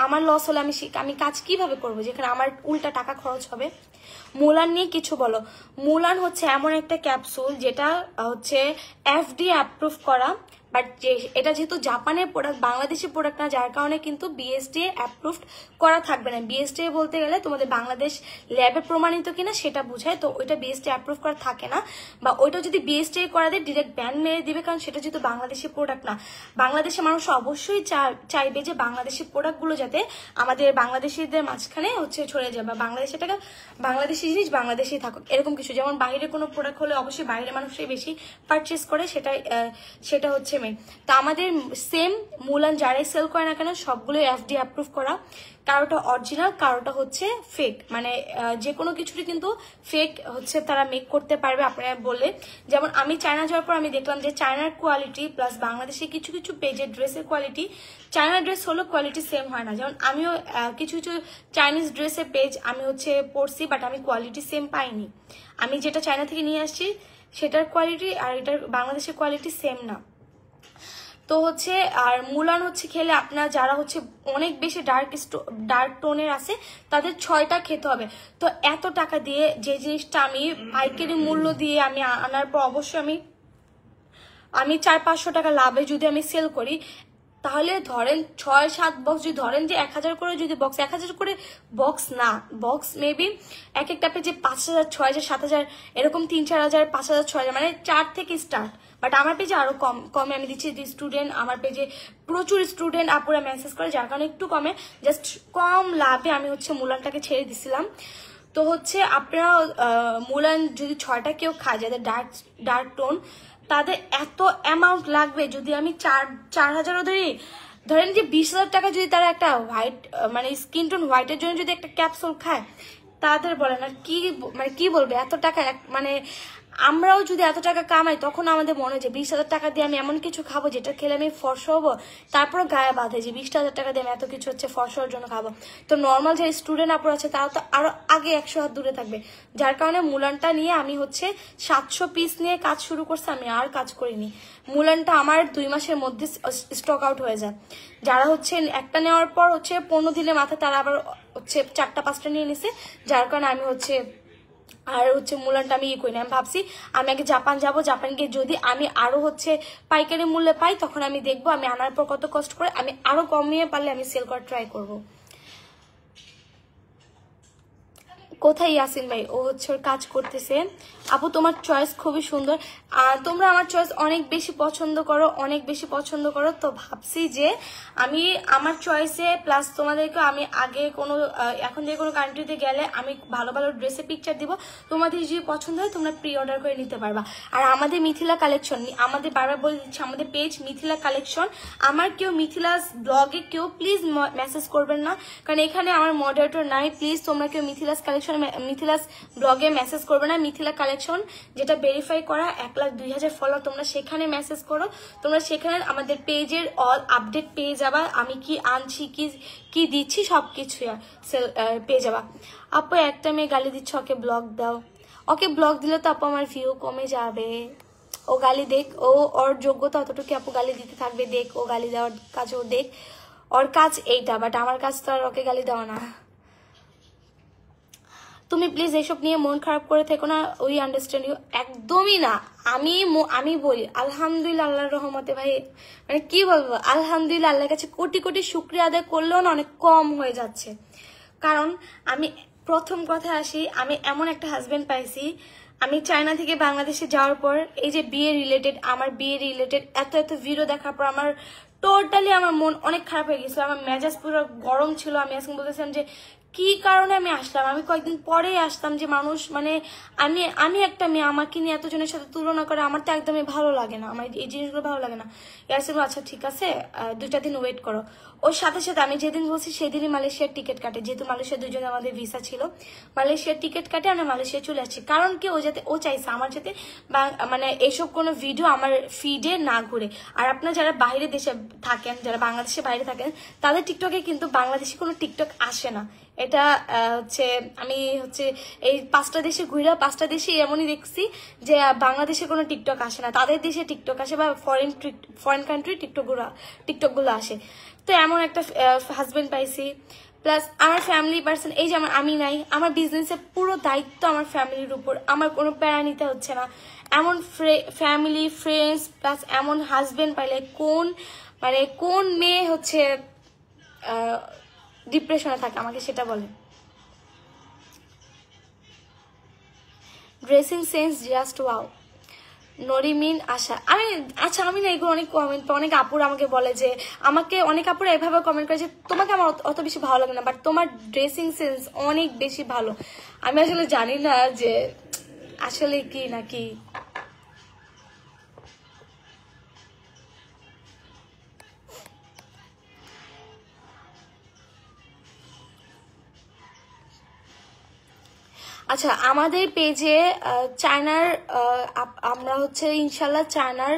আমার লস হলে আমি কাজ কিভাবে করবো, যেখানে আমার উল্টা টাকা খরচ হবে। মুলান নিয়ে কিছু বলো। মুলান হচ্ছে এমন একটা ক্যাপসুল যেটা হচ্ছে FDA অ্যাপ্রুভ করা, বাট এটা যেহেতু জাপানের প্রোডাক্ট, বাংলাদেশের প্রোডাক্ট না, যার কারণে কিন্তু BSDA অ্যাপ্রুভড করা থাকবে না। BSDA বলতে গেলে তোমাদের বাংলাদেশ ল্যাবে প্রমাণিত কিনা সেটা বোঝায়, তো ওইটা BSDA অ্যাপ্রুভ করা থাকে না, বা ওইটা যদি BSDA করা দেয় ডিরেক্ট ব্যান মেরে দিবে, কারণ সেটা যেহেতু বাংলাদেশের প্রোডাক্ট না। বাংলাদেশের মানুষ অবশ্যই চাইবে যে বাংলাদেশের প্রোডাক্টগুলো যাতে আমাদের বাংলাদেশিদের মাঝখানে হচ্ছে ছড়ে যায়, বা বাংলাদেশে টাকা বাংলাদেশি জিনিস বাংলাদেশেই থাকুক, এরকম কিছু। যেমন বাইরে কোনো প্রোডাক্ট হলে অবশ্যই বাইরের মানুষই বেশি পারচেস করে, সেটা হচ্ছে মেন। তো আমাদের সেম মুলান যারাই সেল করে না কেন সবগুলোই FDA অ্যাপ্রুভ করা, কারোটা অরিজিনাল কারোটা হচ্ছে ফেক, মানে যে কোনো কিছুরই কিন্তু ফেক হচ্ছে তারা মেক করতে পারবে আপনারা বললে। যেমন আমি চায়না যাওয়ার পর আমি দেখলাম যে চায়নার কোয়ালিটি প্লাস বাংলাদেশে কিছু পেজের ড্রেসের কোয়ালিটি, চায়না ড্রেস হলো কোয়ালিটি সেম হয় না। যেমন আমিও কিছু চাইনিজ ড্রেসের পেজ আমি হচ্ছে পড়ছি, বাট আমি কোয়ালিটি সেম পাইনি। আমি যেটা চায়না থেকে নিয়ে আসছি সেটার কোয়ালিটি আর এটার বাংলাদেশের কোয়ালিটি সেম না। তো হচ্ছে আর মুলান হচ্ছে খেলে আপনার যারা হচ্ছে অনেক বেশি ডার্ক টোনের আছে তাদের 6টা খেতে হবে। তো এত টাকা দিয়ে যে জিনিসটা আমি পাইকারি মূল্য দিয়ে আমি আনার পর অবশ্যই আমি 400-500 টাকা লাভে যদি আমি সেল করি, তাহলে ধরেন 6-7 বক্স যদি ধরেন যে 1000 করে যদি বক্স, 1000 করে বক্স না, বক্স মেবি এক একটা পেজে 5000, 6000, 7000 এরকম 3-4000, 5000, 6000 মানে 4 থেকে স্টার্ট। বাট আমার পেজে আরো কমে আমি দিচ্ছি। স্টুডেন্ট আমার পেজে প্রচুর স্টুডেন্ট আপুরা মেসেজ করে, যার কারণে একটু কমে, জাস্ট কম লাভে আমি হচ্ছে মুলানটাকে ছেড়ে দিছিলাম। তো হচ্ছে আপনারা মুলান যদি 6টা কেউ খায় যাদের ডার্ক টোন, তাদের এত অ্যামাউন্ট লাগবে। যদি আমি 4000ও ধরেন যে 20,000 টাকা যদি তারা একটা হোয়াইট মানে স্কিন টোন হোয়াইটের জন্য যদি একটা ক্যাপসুল খায়, তাদের বলে না কি বলবে এত টাকা। মানে আমরাও যদি এত টাকা কামাই তখন আমাদের মনে হয় যে 20,000 টাকা দিয়ে আমি এমন কিছু খাবো যেটা খেলে আমি ফর্সা হবো, তারপরে গায়ে বাঁধে যে 20,000 টাকা দিয়ে আমি এত কিছু হচ্ছে ফর্সার জন্য খাবো। তো নর্মাল যে স্টুডেন্ট আপুর আছে তারা তো আরো আগে 100 হাত দূরে থাকবে। যার কারণে মুলানটা নিয়ে আমি হচ্ছে 700 পিস নিয়ে কাজ শুরু করছি, আমি আর কাজ করিনি। মুলানটা আমার 2 মাসের মধ্যে স্টক আউট হয়ে যায়। যারা হচ্ছে একটা নেওয়ার পর হচ্ছে 15 দিনের মাথায় তারা আবার হচ্ছে 4টা-5টা নিয়ে নিছে। যার কারণে আমি হচ্ছে আর হচ্ছে মুলানটা আমি করি না। আমি ভাবছি আমি আগে জাপান যাব, জাপান গিয়ে যদি আমি আরো হচ্ছে পাইকারি মূল্যে পাই তখন আমি দেখবো আমি আনার পর কত কষ্ট করে আমি আরো কমিয়ে পারলে আমি সেল করার ট্রাই করবো। কোথায় ইয়াসিন ভাই? ও হচ্ছে ওর কাজ করতেছে। আপু তোমার চয়েস খুবই সুন্দর, আর তোমরা আমার চয়েস অনেক বেশি পছন্দ করো। তো ভাবছি যে আমি আমার চয়েসে প্লাস তোমাদেরকে আমি আগে এখন থেকে কোনো কান্ট্রিতে গেলে আমি ভালো ভালো ড্রেসে পিকচার দিব, তোমাদের যদি পছন্দ হয় তোমরা প্রি অর্ডার করে নিতে পারবা। আর আমাদের মিথিলা কালেকশন, আমাদের বারবার বলে দিচ্ছি আমাদের পেজ মিথিলা কালেকশন। আমার কেউ মিথিলাস ব্লগে কেউ প্লিজ মেসেজ করবেন না, কারণ এখানে আমার মডারেটর নাই। প্লিজ তোমরা কেউ মিথিলাস ব্লগে মেসেজ করবে না। মিথিলা কালেকশন যেটা ভেরিফাই করা 1,02,000 ফলোয়ার, তোমরা সেখানে মেসেজ করো। তোমরা সেখানে আমাদের পেজের অল আপডেট পেয়ে যাবা, আমি কি আনছি কি দিচ্ছি সবকিছু পেয়ে যাবা। আপু একটা মেয়ে গালি দিচ্ছে, ওকে ব্লগ দাও। ওকে ব্লগ দিলে তো আপু আমার ভিউ কমে যাবে। ও গালি দেখ, ওর যোগ্যতা অতটুকু আপু গালি দিতে থাকবে, দেখ ও গালি দেওয়ার কাজ ও দেখ, ওর কাজ এইটা। বাট আমার কাজ তো আর ওকে গালি দেওয়া না। তুমি প্লিজ এইসব নিয়ে মন খারাপ করে থেকো না, উই আন্ডারস্ট্যান্ড ইউ। একদমই না। আমি বলি আলহামদুলিল্লাহ, আল্লাহর রহমতে ভাই, মানে কি বলবো, আলহামদুলিল্লাহ, আল্লাহর কাছে কোটি কোটি শুকরিয়া আদায় করলেও না অনেক কম হয়ে যাচ্ছে। কারণ আমি প্রথম কথা আসি, আমি এমন একটা হাজবেন্ড পাইছি, আমি চায়না থেকে বাংলাদেশে যাওয়ার পর এই যে আমার বিয়ে রিলেটেড এত ভিডিও দেখার পর আমার টোটালি আমার মন অনেক খারাপ হয়ে গেছিল, আমার মেজাজ পুরো গরম ছিল। আমি আজকে বলতেছিলাম যে কি কারণে আমি আসলাম। আমি কয়েকদিন পরেই আসতাম যে মানুষ মানে আমি একটা মেয়ে, আমাকে নিয়ে এতজনের সাথে তুলনা করে আমার তো একদমই ভালো লাগে না, আমার এই জিনিসগুলো ভালো লাগে না। ইয়াসিন আচ্ছা ঠিক আছে 2টা দিন ওয়েট করো। ওর সাথে সাথে আমি যেদিন বলছি সেদিনই মালয়েশিয়ার টিকিট কাটে, যেহেতু মালয়েশিয়া 2জনে আমাদের ভিসা ছিল, মালয়েশিয়ার টিকিট কাটে আমরা মালয়েশিয়া চলে আসছি। কারণ কি ও চাইছে আমার যাতে মানে এইসব কোনো ভিডিও আমার ফিডে না ঘুরে। আর আপনারা যারা বাইরে দেশে থাকেন, যারা বাংলাদেশের বাইরে থাকেন, তাদের টিকটকে কিন্তু বাংলাদেশে কোনো টিকটক আসে না। এটা হচ্ছে আমি হচ্ছে এই 5টা দেশে ঘুরে 5টা দেশে এমনই দেখছি যে বাংলাদেশে কোনো টিকটক আসে না, তাদের দেশে টিকটক আসে বা ফরেন কান্ট্রি টিকটক গুলো আসে। তো এমন একটা হাজবেন্ড পাইছি। প্লাস আমার ফ্যামিলি পার্সন, এই যে আমি নাই, আমার বিজনেসের পুরো দায়িত্ব আমার ফ্যামিলির উপর, আমার কোনো প্যারা নিতে হচ্ছে না। এমন ফ্যামিলি ফ্রেন্ডস প্লাস এমন হাজবেন্ড পাইলে কোন মেয়ে হচ্ছে ডিপ্রেশনে থাকে আমাকে সেটা বলে। Dressing sense just wow. নরিমিন আশা, আমি না এগুলো অনেক কমেন্ট, অনেক আপুরা আমাকে বলে যে অনেক আপুরা এভাবে কমেন্ট করে যে তোমাকে আমার অত বেশি ভালো লাগে না, বাট তোমার ড্রেসিং সেন্স অনেক বেশি ভালো। আমি আসলে জানি না যে আসলে কি নাকি। আচ্ছা আমাদের পেজে চায়নার আমরা হচ্ছে ইনশাল্লাহ চায়নার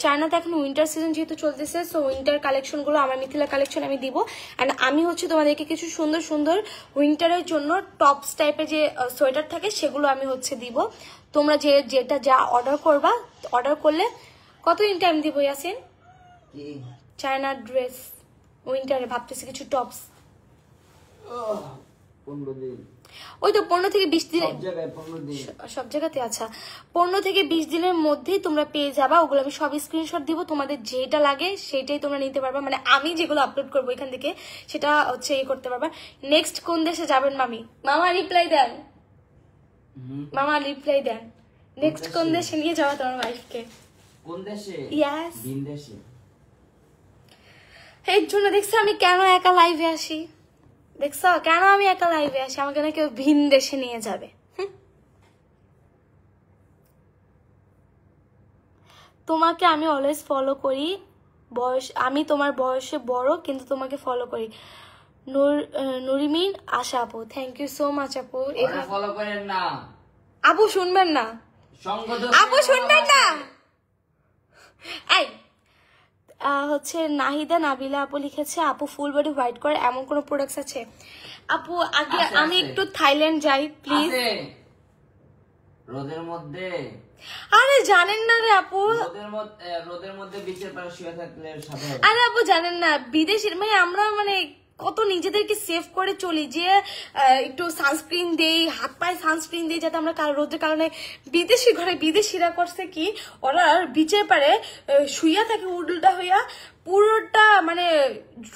চায়নাতে এখন উইন্টার সিজন যেহেতু চলতেছে, সো উইন্টার কালেকশনগুলো আমার মিথিলা কালেকশন আমি দিব। অ্যান্ড আমি হচ্ছে তোমাদেরকে কিছু সুন্দর সুন্দর উইন্টারের জন্য টপস টাইপের যে সোয়েটার থাকে সেগুলো আমি হচ্ছে দিব। তোমরা যেটা যা অর্ডার করবা, অর্ডার করলে কতদিন টাইম দিব ইয়াসিন? কি চায়না ড্রেস উইন্টারে ভাবতেছি কিছু টপস। 15 দিন, ওই তো 15 থেকে 20 দিন সব জায়গায় 15 দিন। সব জায়গাতে। আচ্ছা 15 থেকে 20 দিনের মধ্যেই তোমরা পেয়ে যাবা। ওগুলো আমি সব স্ক্রিনশট দিব, তোমাদের যেটা লাগে সেটাই তোমরা নিতে পারবা। মানে আমি যেগুলো আপলোড করবো এখান থেকে সেটা হচ্ছে ইয়ে করতে পারবা। নেক্সট কোন দেশে যাবেন মামি? মামা রিপ্লাই দেন, মামা রিপ্লাই দেন। নেক্সট কোন দেশে নিয়ে যাওয়া তোমার ওয়াইফকে? কোন দেশে? ইয়েস। ভিন দেশে। এর জন্য দেখছো আমি কেন একা লাইভে আসি? দেখছো কেন আমি একা লাইভে আসি? আমাকে না কেউ ভিন দেশে নিয়ে যাবে। তোমাকে আমি অলওয়েজ ফলো করি, বয়স আমি তোমার বয়সে বড় কিন্তু তোমাকে ফলো করি। নুরিমিন আশা আপু, থ্যাংক ইউ সো মাচ আপু। ওরা ফলো করেন না, আপু শুনবেন না, সঙ্গ দোষ। আপু শুনবেন না। এই হচ্ছে নাহিদা নাবিলা আপু লিখেছে, আপু ফুল বডি হোয়াইট করে এমন কোন প্রোডাক্টস আছে? আপু আগে আছে, আমি আছে। একটু থাইল্যান্ড যাই প্লিজ। আছে, রোদের মধ্যে। আরে জানেন না রে আপু, রোদের মধ্যে বিচের পাড়ে শুয়ে থাকলে সাথে হবে। আরে আপু জানেন না বিদেশের মানে আমরা মানে কত নিজেদেরকে সেভ করে চলি যে একটু সানস্ক্রিন দেই, হাত পায়ে সানস্ক্রিন দেই যাতে আমরা রোদের কারণে। বিদেশি ঘরে বিদেশিরা করছে কি, ওরা বিচের পারে শুইয়া থাকে উল্টা হইয়া, পুরোটা মানে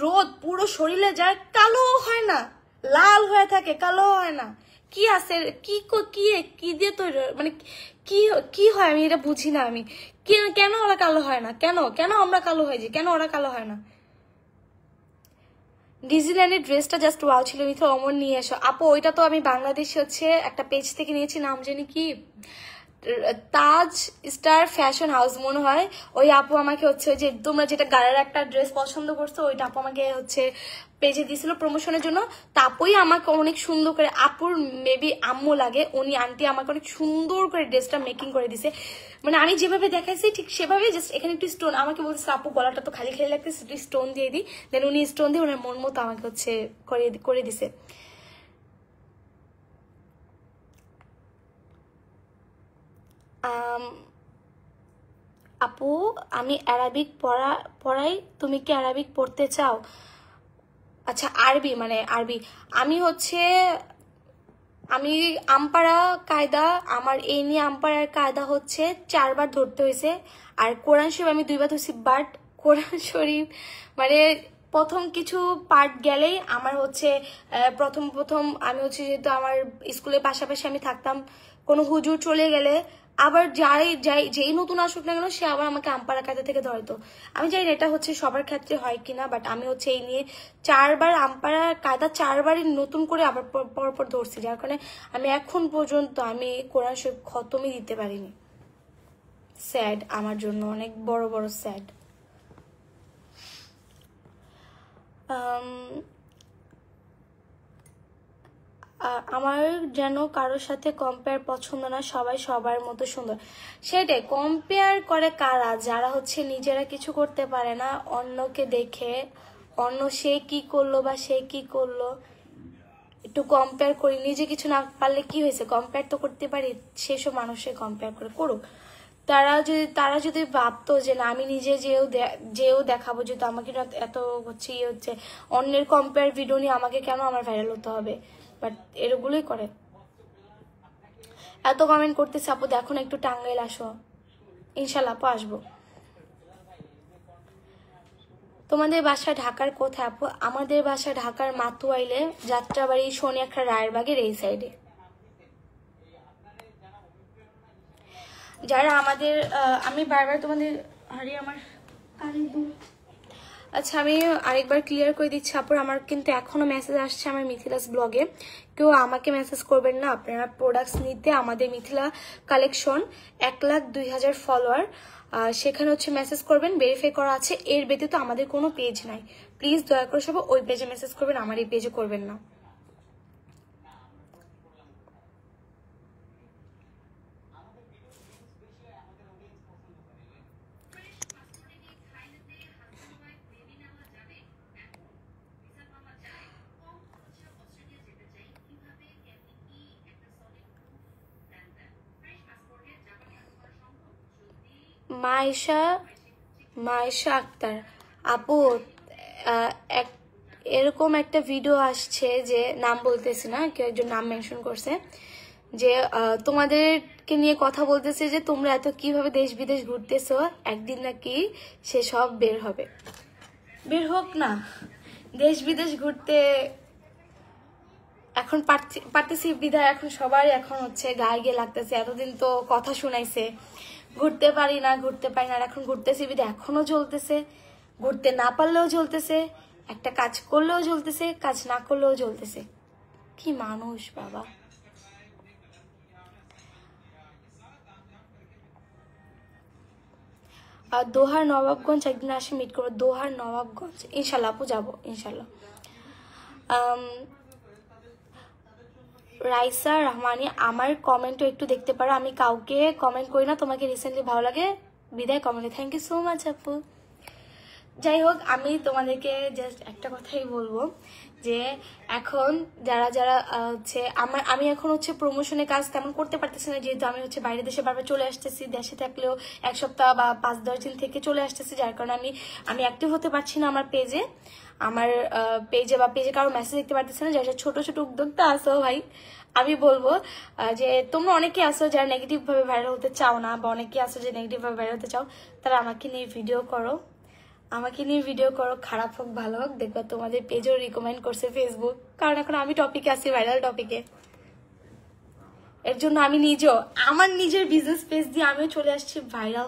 রোদ পুরো শরীরে যায়, কালো হয় না, লাল হয়ে থাকে, কালো হয় না। কি আছে কি কি কি দিয়ে তৈরি, মানে কি কি হয় আমি এটা বুঝি না। আমি কেন ওরা কালো হয় না? কেন কেন আমরা কালো হয়ে যাই, কেন ওরা কালো হয় না? ডিজনিল্যান্ডের ড্রেসটা জাস্ট ওয়াও ছিল, মিথ্যা অমর নিয়ে এসো। আপু ওইটা তো আমি বাংলাদেশে হচ্ছে একটা পেজ থেকে নিয়েছি, নাম জানি কি, তাজ স্টার ফ্যাশন হাউস মনে হয়। ওই আপু আমাকে হচ্ছে যে তোমরা যেটা গাড়ির একটা ড্রেস পছন্দ করছো ওইটা আপু আমাকে হচ্ছে পেজে দিয়েছিল প্রমোশনের জন্য। তাপই আমাকে অনেক সুন্দর করে, আপুর মেবি আম্মু লাগে, উনি আন্টি আমাকে অনেক সুন্দর করে ড্রেসটা মেকিং করে দিছে। মানে আমি যেভাবে দেখাইছি ঠিক সেভাবে, জাস্ট এখানে একটু স্টোন, আমাকে বলছে আপু গলাটা তো খালি খালি লাগতেছে, একটু স্টোন দিয়ে দিই। দেন উনি স্টোন দিয়ে ওনার মন মতো আমাকে হচ্ছে করে দিছে। আপু আমি অ্যারাবিক পড়াই, তুমি কি অ্যারাবিক পড়তে চাও? আচ্ছা আরবি, মানে আরবি। আমি আমপাড়া কায়দা, আমার এই নিয়ে আমপাড়ার কায়দা হচ্ছে 4 বার ধরতে হয়েছে। আর কোরআন শরীফ আমি 2 বার ধরছি, বাট কোরআন শরীফ মানে প্রথম কিছু পার্ট গেলেই আমার হচ্ছে প্রথম আমি হচ্ছে, যেহেতু আমার স্কুলের পাশাপাশি আমি থাকতাম, কোনো হুজুর চলে গেলে আবার যেই নতুন আসুক না কেন সে আবার আমাকে আমপাড়া কায়দা থেকে ধরতো। আমি জানি না এটা হচ্ছে সবার ক্ষেত্রে হয় কিনা, বাট আমি হচ্ছে এই নিয়ে 4 বার আমপাড়া কায়দা 4 বারই নতুন করে আবার পরপর ধরছি, যার কারণে আমি এখন পর্যন্ত আমি কোরআন শরীফ খতমই দিতে পারিনি। স্যাড, আমার জন্য অনেক বড় বড় স্যাড। আমার যেন কারোর সাথে কম্পেয়ার পছন্দ না, সবাই সবার মতো সুন্দর। সেটাই, কম্পেয়ার করে কারা? যারা হচ্ছে নিজেরা কিছু করতে পারে না, অন্যকে দেখে অন্য সে কি করলো বা সে কি করলো একটু কম্পেয়ার করি। নিজে কিছু না পারলে কি হয়েছে, কম্পেয়ার তো করতে পারি, সেসব মানুষের কম্পেয়ার করে করুক। তারা যদি ভাবতো যে না আমি নিজে যেও দেখাবো, যেহেতু আমাকে এত হচ্ছে ইয়ে হচ্ছে, অন্যের কম্পেয়ার ভিডিও নিয়ে আমাকে কেন আমার ভাইরাল হতে হবে, বাট এরগুলোই করে। এত কমেন্ট করতেছে আপু দেখো না, একটু টাঙ্গাইল আসো। ইনশাল্লাহ আপু আসবো। তোমাদের বাসা ঢাকার কোথায় আপু? আমাদের বাসা ঢাকার মাতুয়াইলে, যাত্রাবাড়ি, সোনিয়াখা, রায়েরবাগের এই সাইডে। যারা আমাদের আমি বারবার তোমাদের আমার আচ্ছা আমি আরেকবার ক্লিয়ার করে দিচ্ছি আপুর, আমার কিন্তু এখনো মেসেজ আসছে আমার মিথিলাস ব্লগে, কেউ আমাকে মেসেজ করবেন না। আপনারা প্রোডাক্টস নিতে আমাদের মিথিলা কালেকশন 1,02,000 ফলোয়ার, সেখানে হচ্ছে মেসেজ করবেন, ভেরিফাই করা আছে। এর ব্যতীত আমাদের কোনো পেজ নাই, প্লিজ দয়া করে সবাই ওই পেজে মেসেজ করবেন, আমার এই পেজে করবেন না। মায়েশা মায়েশা আক্তার আপু, এরকম একটা ভিডিও আসছে, যে নাম বলতেছি না, কেউ একজন নাম মেনশন করছে, যে তোমাদেরকে নিয়ে কথা বলতেছে যে তোমরা এত কিভাবে দেশ বিদেশ ঘুরতেছো, একদিন নাকি সে সব বের হবে। বের হোক না, দেশ বিদেশ ঘুরতে এখন পারতেছি বিধায় এখন সবাই এখন হচ্ছে গায়ে গিয়ে লাগতেছে। এতদিন তো কথা শুনাইছে ঘুরতে পারি না ঘুরতে পারি না, আর এখন ঘুরতেছি বিধায় এখনো চলতেছে, ঘুরতে না পারলেও চলতেছে, একটা কাজ করলেও চলতেছে, কাজ না করলেও চলতেছে। কি মানুষ বাবা। আর দোহার নবাবগঞ্জ একদিন আসে মিট করবো। দোহার নবাবগঞ্জ ইনশাল্লাহ আপু, যাবো ইনশাল্লাহ। রাইসা রহমানি, আমার কমেন্টও একটু দেখতে পারো, আমি কাউকে কমেন্ট করি না, তোমাকে রিসেন্টলি ভালো লাগে বিদায় কমেন্টে। থ্যাংক ইউ সো মাচ আপু। যাই হোক, আমি তোমাদেরকে জাস্ট একটা কথাই বলবো, যে এখন যারা যারা হচ্ছে আমি এখন হচ্ছে প্রমোশনের কাজ তেমন করতে পারতেছি না, যেহেতু আমি হচ্ছে বাইরের দেশে বারবার চলে আসতেছি, দেশে থাকলেও 1 সপ্তাহ বা 5-10 দিন থেকে চলে আসতেছি, যার কারণে আমি অ্যাক্টিভ হতে পারছি না আমার পেজে, বা পেজে কারো মেসেজ দেখতে পারতেছি না। যারা ছোট ছোট উদ্যোক্তা আসো ভাই, আমি বলবো যে তোমরা অনেকে আসো যারা নেগেটিভ ভাবে ভাইরাল হতে চাও না, বা অনেকে আসো যে নেগেটিভ ভাবে ভাইরাল হতে চাও, তারা আমাকে নিয়ে ভিডিও করো, খারাপ হোক ভালো হোক, দেখবো তোমাদের পেজও রিকমেন্ড করছে ফেসবুক, কারণ এখন আমি টপিকে আছি, ভাইরাল টপিকে। এর জন্য আমি আমার নিজের বিজনেস পেজ দিয়ে আমিও চলে আসছি ভাইরাল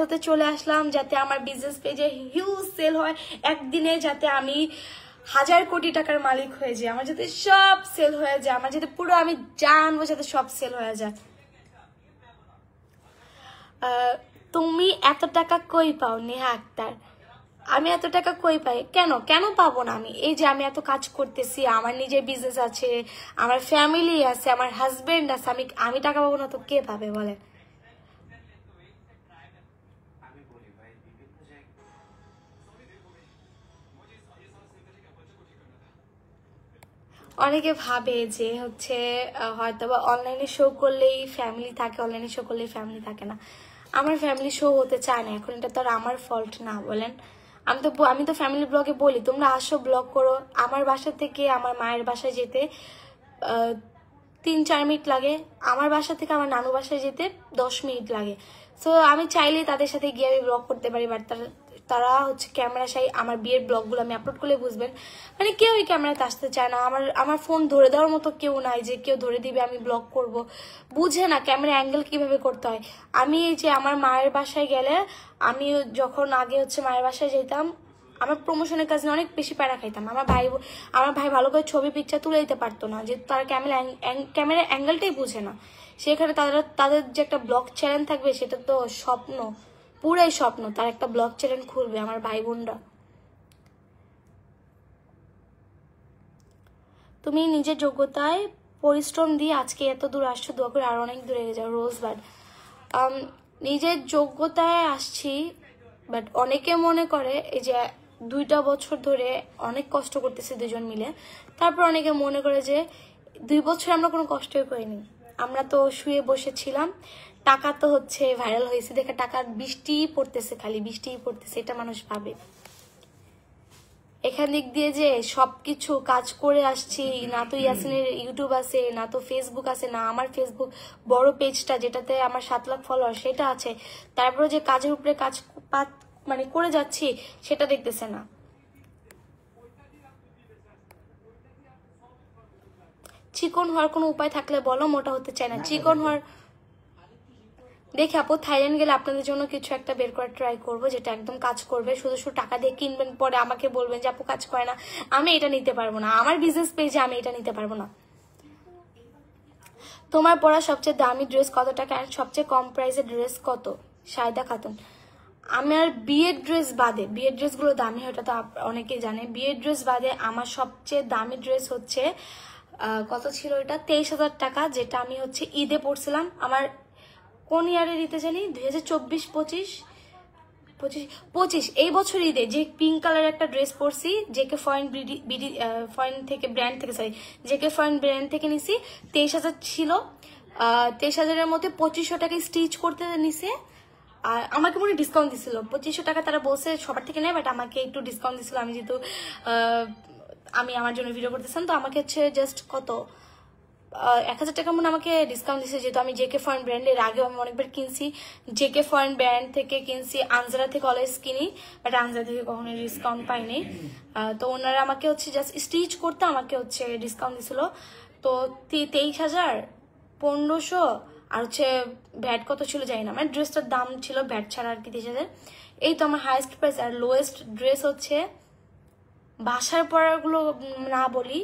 হতে চলে আসলাম, যাতে আমার বিজনেস পেজে হিউজ সেল হয় একদিনে, যাতে আমি 1000 কোটি টাকার মালিক হয়ে যাই, আমার যাতে সব সেল হয়ে যায়, আমার যাতে পুরো আমি জানবো যাতে সব সেল হয়ে যায়। তুমি এত টাকা কই পাও নেহা আক্তার? আমি এত টাকা কই পাই? কেন পাবো না? এই যে আমি এত কাজ করতেছি, আমার নিজের বিজনেস আছে, আমার ফ্যামিলি আছে, আমার হাজবেন্ড আছে, আমি টাকা পাবো না তো কে পাবে বলেন? অনেকে ভাবে যে হচ্ছে হয়তো বা অনলাইনে শো করলেই ফ্যামিলি থাকে, অনলাইনে শো করলেই ফ্যামিলি থাকে না। আমার ফ্যামিলি শো হতে চায় না, এখন এটা তো আর আমার ফল্ট না বলেন। আমি তো ফ্যামিলি ব্লগে বলি তোমরা আসো ব্লগ করো। আমার বাসা থেকে আমার মায়ের বাসায় যেতে 3-4 মিনিট লাগে, আমার বাসা থেকে আমার নানু বাসায় যেতে 10 মিনিট লাগে। সো আমি চাইলে তাদের সাথে গিয়ে আমি ব্লগ করতে পারি, বাট তারা হচ্ছে ক্যামেরা সাই। আমার বিয়ের ব্লগগুলো আমি আপলোড করলে বুঝবেন, মানে কেউই ক্যামেরাতে আসতে চায় না। আমার ফোন ধরে দেওয়ার মতো কেউ নাই যে কেউ ধরে দিবে আমি ব্লগ করব, বুঝে না ক্যামেরা অ্যাঙ্গেল কিভাবে করতে হয়। আমি এই যে আমার মায়ের বাসায় গেলে, আমি যখন আগে হচ্ছে মায়ের বাসায় যেতাম, আমার প্রমোশনের কাজ নিয়ে অনেক বেশি প্যারা খাইতাম। আমার ভাই ভালো করে ছবি পিকচার তুলে দিতে পারতো না, যেহেতু তারা ক্যামেরার অ্যাঙ্গেলটাই বুঝে না। সেখানে তাদের যে একটা ব্লগ চ্যানেল থাকবে, সেটা তো স্বপ্ন, পুরাই স্বপ্ন, তার একটা ব্লগ চ্যানেল খুলবে আমার ভাই বোনরা। তুমি নিজের যোগ্যতায় পরিশ্রম দিয়ে আজকে এত দূর আসছো, দোয়া করে আরো অনেক দূরে যাও। রোজবার্ড, নিজের যোগ্যতায় আসছি, বাট অনেকে মনে করে এই যে 2টা বছর ধরে অনেক কষ্ট করতেছি দুজন মিলে, তারপর অনেকে মনে করে যে 2 বছর আমরা কোনো কষ্টই করিনি, আমরা তো শুয়ে বসেছিলাম, টাকা তো হচ্ছে ভাইরাল হয়েছে দেখে টাকার বৃষ্টি পড়তেছে, খালি বৃষ্টি পড়তেছে, এটা মানুষ ভাবে। এখান দিক দিয়ে যে সবকিছু কাজ করে আসছি, না তো ইয়াসিনের ইউটিউব আছে, না তো ফেসবুক আছে, না আমার ফেসবুক বড় পেজটা যেটাতে আমার 7 লাখ ফলোয়ার সেটা আছে, তারপরে যে কাজের উপরে কাজ মানে করে যাচ্ছি সেটা দেখতেছে না। চিকন হওয়ার কোনো উপায় থাকলে বলো, মোটা হতে চায় না। চিকন হওয়ার দেখে আপু, থাইল্যান্ড গেলে আপনাদের জন্য কিছু একটা বের করার ট্রাই করবো, যেটা একদম কাজ করবে। শুধু টাকা দিয়ে কিনবেন, পরে আমাকে বলবেন যে আপু কাজ করে না, আমি এটা নিতে পারবো না, আমার বিজনেস পেজে আমি এটা নিতে পারবো না। তোমার পরা সবচেয়ে দামি ড্রেস কত টাকা, আর সবচেয়ে কম প্রাইসের ড্রেস কত? সায়দা খাতুন, আমার বিয়ের ড্রেস বাদে, বিয়ের ড্রেসগুলো দামি হয়, ওটা তো অনেকেই জানে। বিয়ের ড্রেস বাদে আমার সবচেয়ে দামি ড্রেস হচ্ছে কত ছিল এটা, 23,000 টাকা, যেটা আমি হচ্ছে ঈদে পরছিলাম। আমার কোন ইয়ারে দিতে জানি, 2024-25 এই বছর ঈদে যে পিঙ্ক কালার একটা ড্রেস পরছি, জেকে ফয়েন ব্র্যান্ড থেকে নিছি। 23,000 ছিল, 23,000-এর মধ্যে 2500 টাকা স্টিচ করতে নিছে, আর আমাকে মনে ডিসকাউন্ট দিছিল 2500 টাকা, তারা বলছে সবার থেকে নেয়, বাট আমাকে একটু ডিসকাউন্ট দিছিল। আমি যেহেতু আমি আমার জন্য ভিডিও করতেছিলাম, তো আমাকে হচ্ছে জাস্ট কত 1000 টাকা মনে আমাকে ডিসকাউন্ট দিচ্ছে, যেহেতু আমি জেকে ফরেন ব্র্যান্ডের আগেও আমি অনেকবার কিনছি, জেকে ফরেন ব্র্যান্ড থেকে কিনছি, আনজারা থেকে অলওয়েজ কিনি, বাট আনজারা থেকে কখনো ডিসকাউন্ট পাইনি। তো ওনারা আমাকে হচ্ছে জাস্ট স্টিচ করতে আমাকে হচ্ছে ডিসকাউন্ট দিছিল। তো 23,000, 1500 আর হচ্ছে ভ্যাট কত ছিল জানি না, মানে ড্রেসটার দাম ছিল ভ্যাট ছাড়া আর কি 23,000। এই তো আমার হাইয়েস্ট প্রাইস। আর লোয়েস্ট ড্রেস হচ্ছে বাসার পরাগুলো না বলি,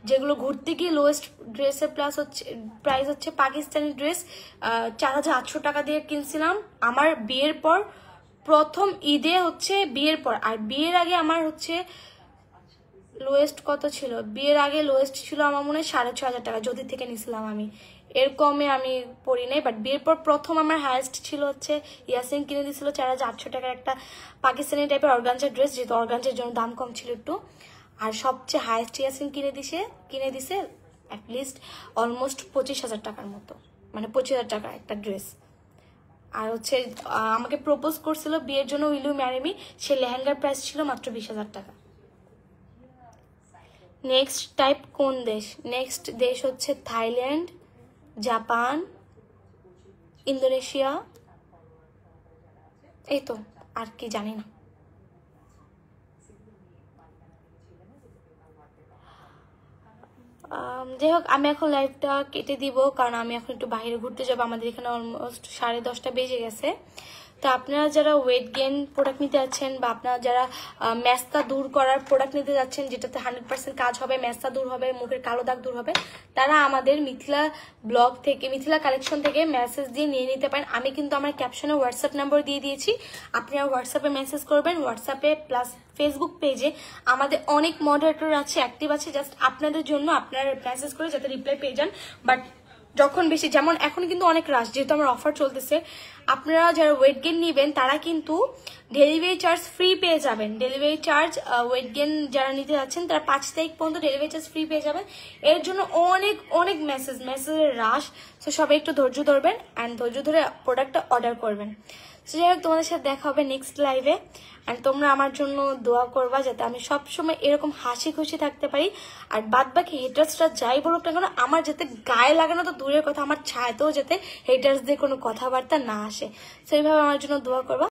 যেগুলো ঘুরতে গিয়ে লোয়েস্ট ড্রেসের প্রাইস হচ্ছে পাকিস্তানি ড্রেস 4,800 টাকা দিয়ে কিনছিলাম আমার বিয়ের পর, প্রথম ঈদে হচ্ছে বিয়ের পর। আর বিয়ের আগে আমার হচ্ছে লোয়েস্ট কত ছিল, বিয়ের আগে লোয়েস্ট ছিল আমার মনে হয় 6,500 টাকা, যদি থেকে নিছিলাম আমি, এর কমে আমি পড়ি নাই। বাট বিয়ের পর প্রথম আমার হায়েস্ট ছিল হচ্ছে ইয়াসিন কিনে দিয়েছিল 4,800 টাকার একটা পাকিস্তানি টাইপের অর্গানজার ড্রেস, যেহেতু অর্গানজার জন্য দাম কম ছিল একটু। আর সবচেয়ে হায়েস্ট ইয়াসিন কিনে দিছে অ্যাটলিস্ট অলমোস্ট 25,000 টাকার মতো, মানে 25,000 টাকার একটা ড্রেস। আর হচ্ছে আমাকে প্রপোজ করছিল বিয়ের জন্য, উইল ইউ ম্যারি মি, সে লেহেঙ্গার প্রাইস ছিল মাত্র 20,000 টাকা। নেক্সট টাইপ কোন দেশ? নেক্সট দেশ হচ্ছে থাইল্যান্ড, জাপান, ইন্দোনেশিয়া, এই তো, আর কি জানি না। যাই হোক, আমি এখন লাইভটা কেটে দিব, কারণ আমি এখন একটু বাইরে ঘুরতে যাবো। আমাদের এখানে অলমোস্ট 10:30 বেজে গেছে। তো আপনারা যারা ওয়েট গেইন প্রোডাক্ট নিতে যাচ্ছেন, বা আপনারা যারা মেস্তা দূর করার প্রোডাক্ট নিতে যাচ্ছেন, যেটাতে 100% কাজ হবে, মেস্তা দূর হবে, মুখের কালো দাগ দূর হবে, তারা আমাদের মিথিলা ব্লগ থেকে, মিথিলা কালেকশন থেকে মেসেজ দিয়ে নিয়ে নিতে পারেন। আমি কিন্তু আমার ক্যাপশনে হোয়াটসঅ্যাপ নাম্বার দিয়ে দিয়েছি, আপনারা হোয়াটসঅ্যাপে মেসেজ করবেন। হোয়াটসঅ্যাপে প্লাস ফেসবুক পেজে আমাদের অনেক মডারেটর আছে, অ্যাক্টিভ আছে, জাস্ট আপনাদের জন্য আপনারা মেসেজ করে যাতে রিপ্লাই পেয়ে যান। বাট যখন বেশি, যেমন এখন কিন্তু অনেক রাশ, যেহেতু আমার অফার চলতেছে, আপনারা যারা ওয়েট গেইন নেবেন তারা কিন্তু ডেলিভারি চার্জ ফ্রি পেয়ে যাবেন। ডেলিভারি চার্জ ওয়েট গেইন যারা নিতে যাচ্ছেন তারা 5 তারিখ পর্যন্ত ডেলিভারি চার্জ ফ্রি পেয়ে যাবেন। এর জন্য অনেক অনেক মেসেজের রাশ, তো সবাই একটু ধৈর্য ধরবেন অ্যান্ড ধৈর্য ধরে প্রোডাক্টটা অর্ডার করবেন। তো যাই হোক, তোমাদের সাথে দেখা হবে নেক্সট লাইভে। অ্যান্ড তোমরা আমার জন্য দোয়া করবা যাতে আমি সবসময় এরকম হাসি খুশি থাকতে পারি। আর বাদ বাকি হেটার্সরা যাই বলুক না কেন, আমার যাতে গায়ে লাগানো তো দূরের কথা, আমার ছায়াতেও যাতে হেটার্সদের কোনো কথাবার্তা না আসে। তো এইভাবে আমার জন্য দোয়া করবা।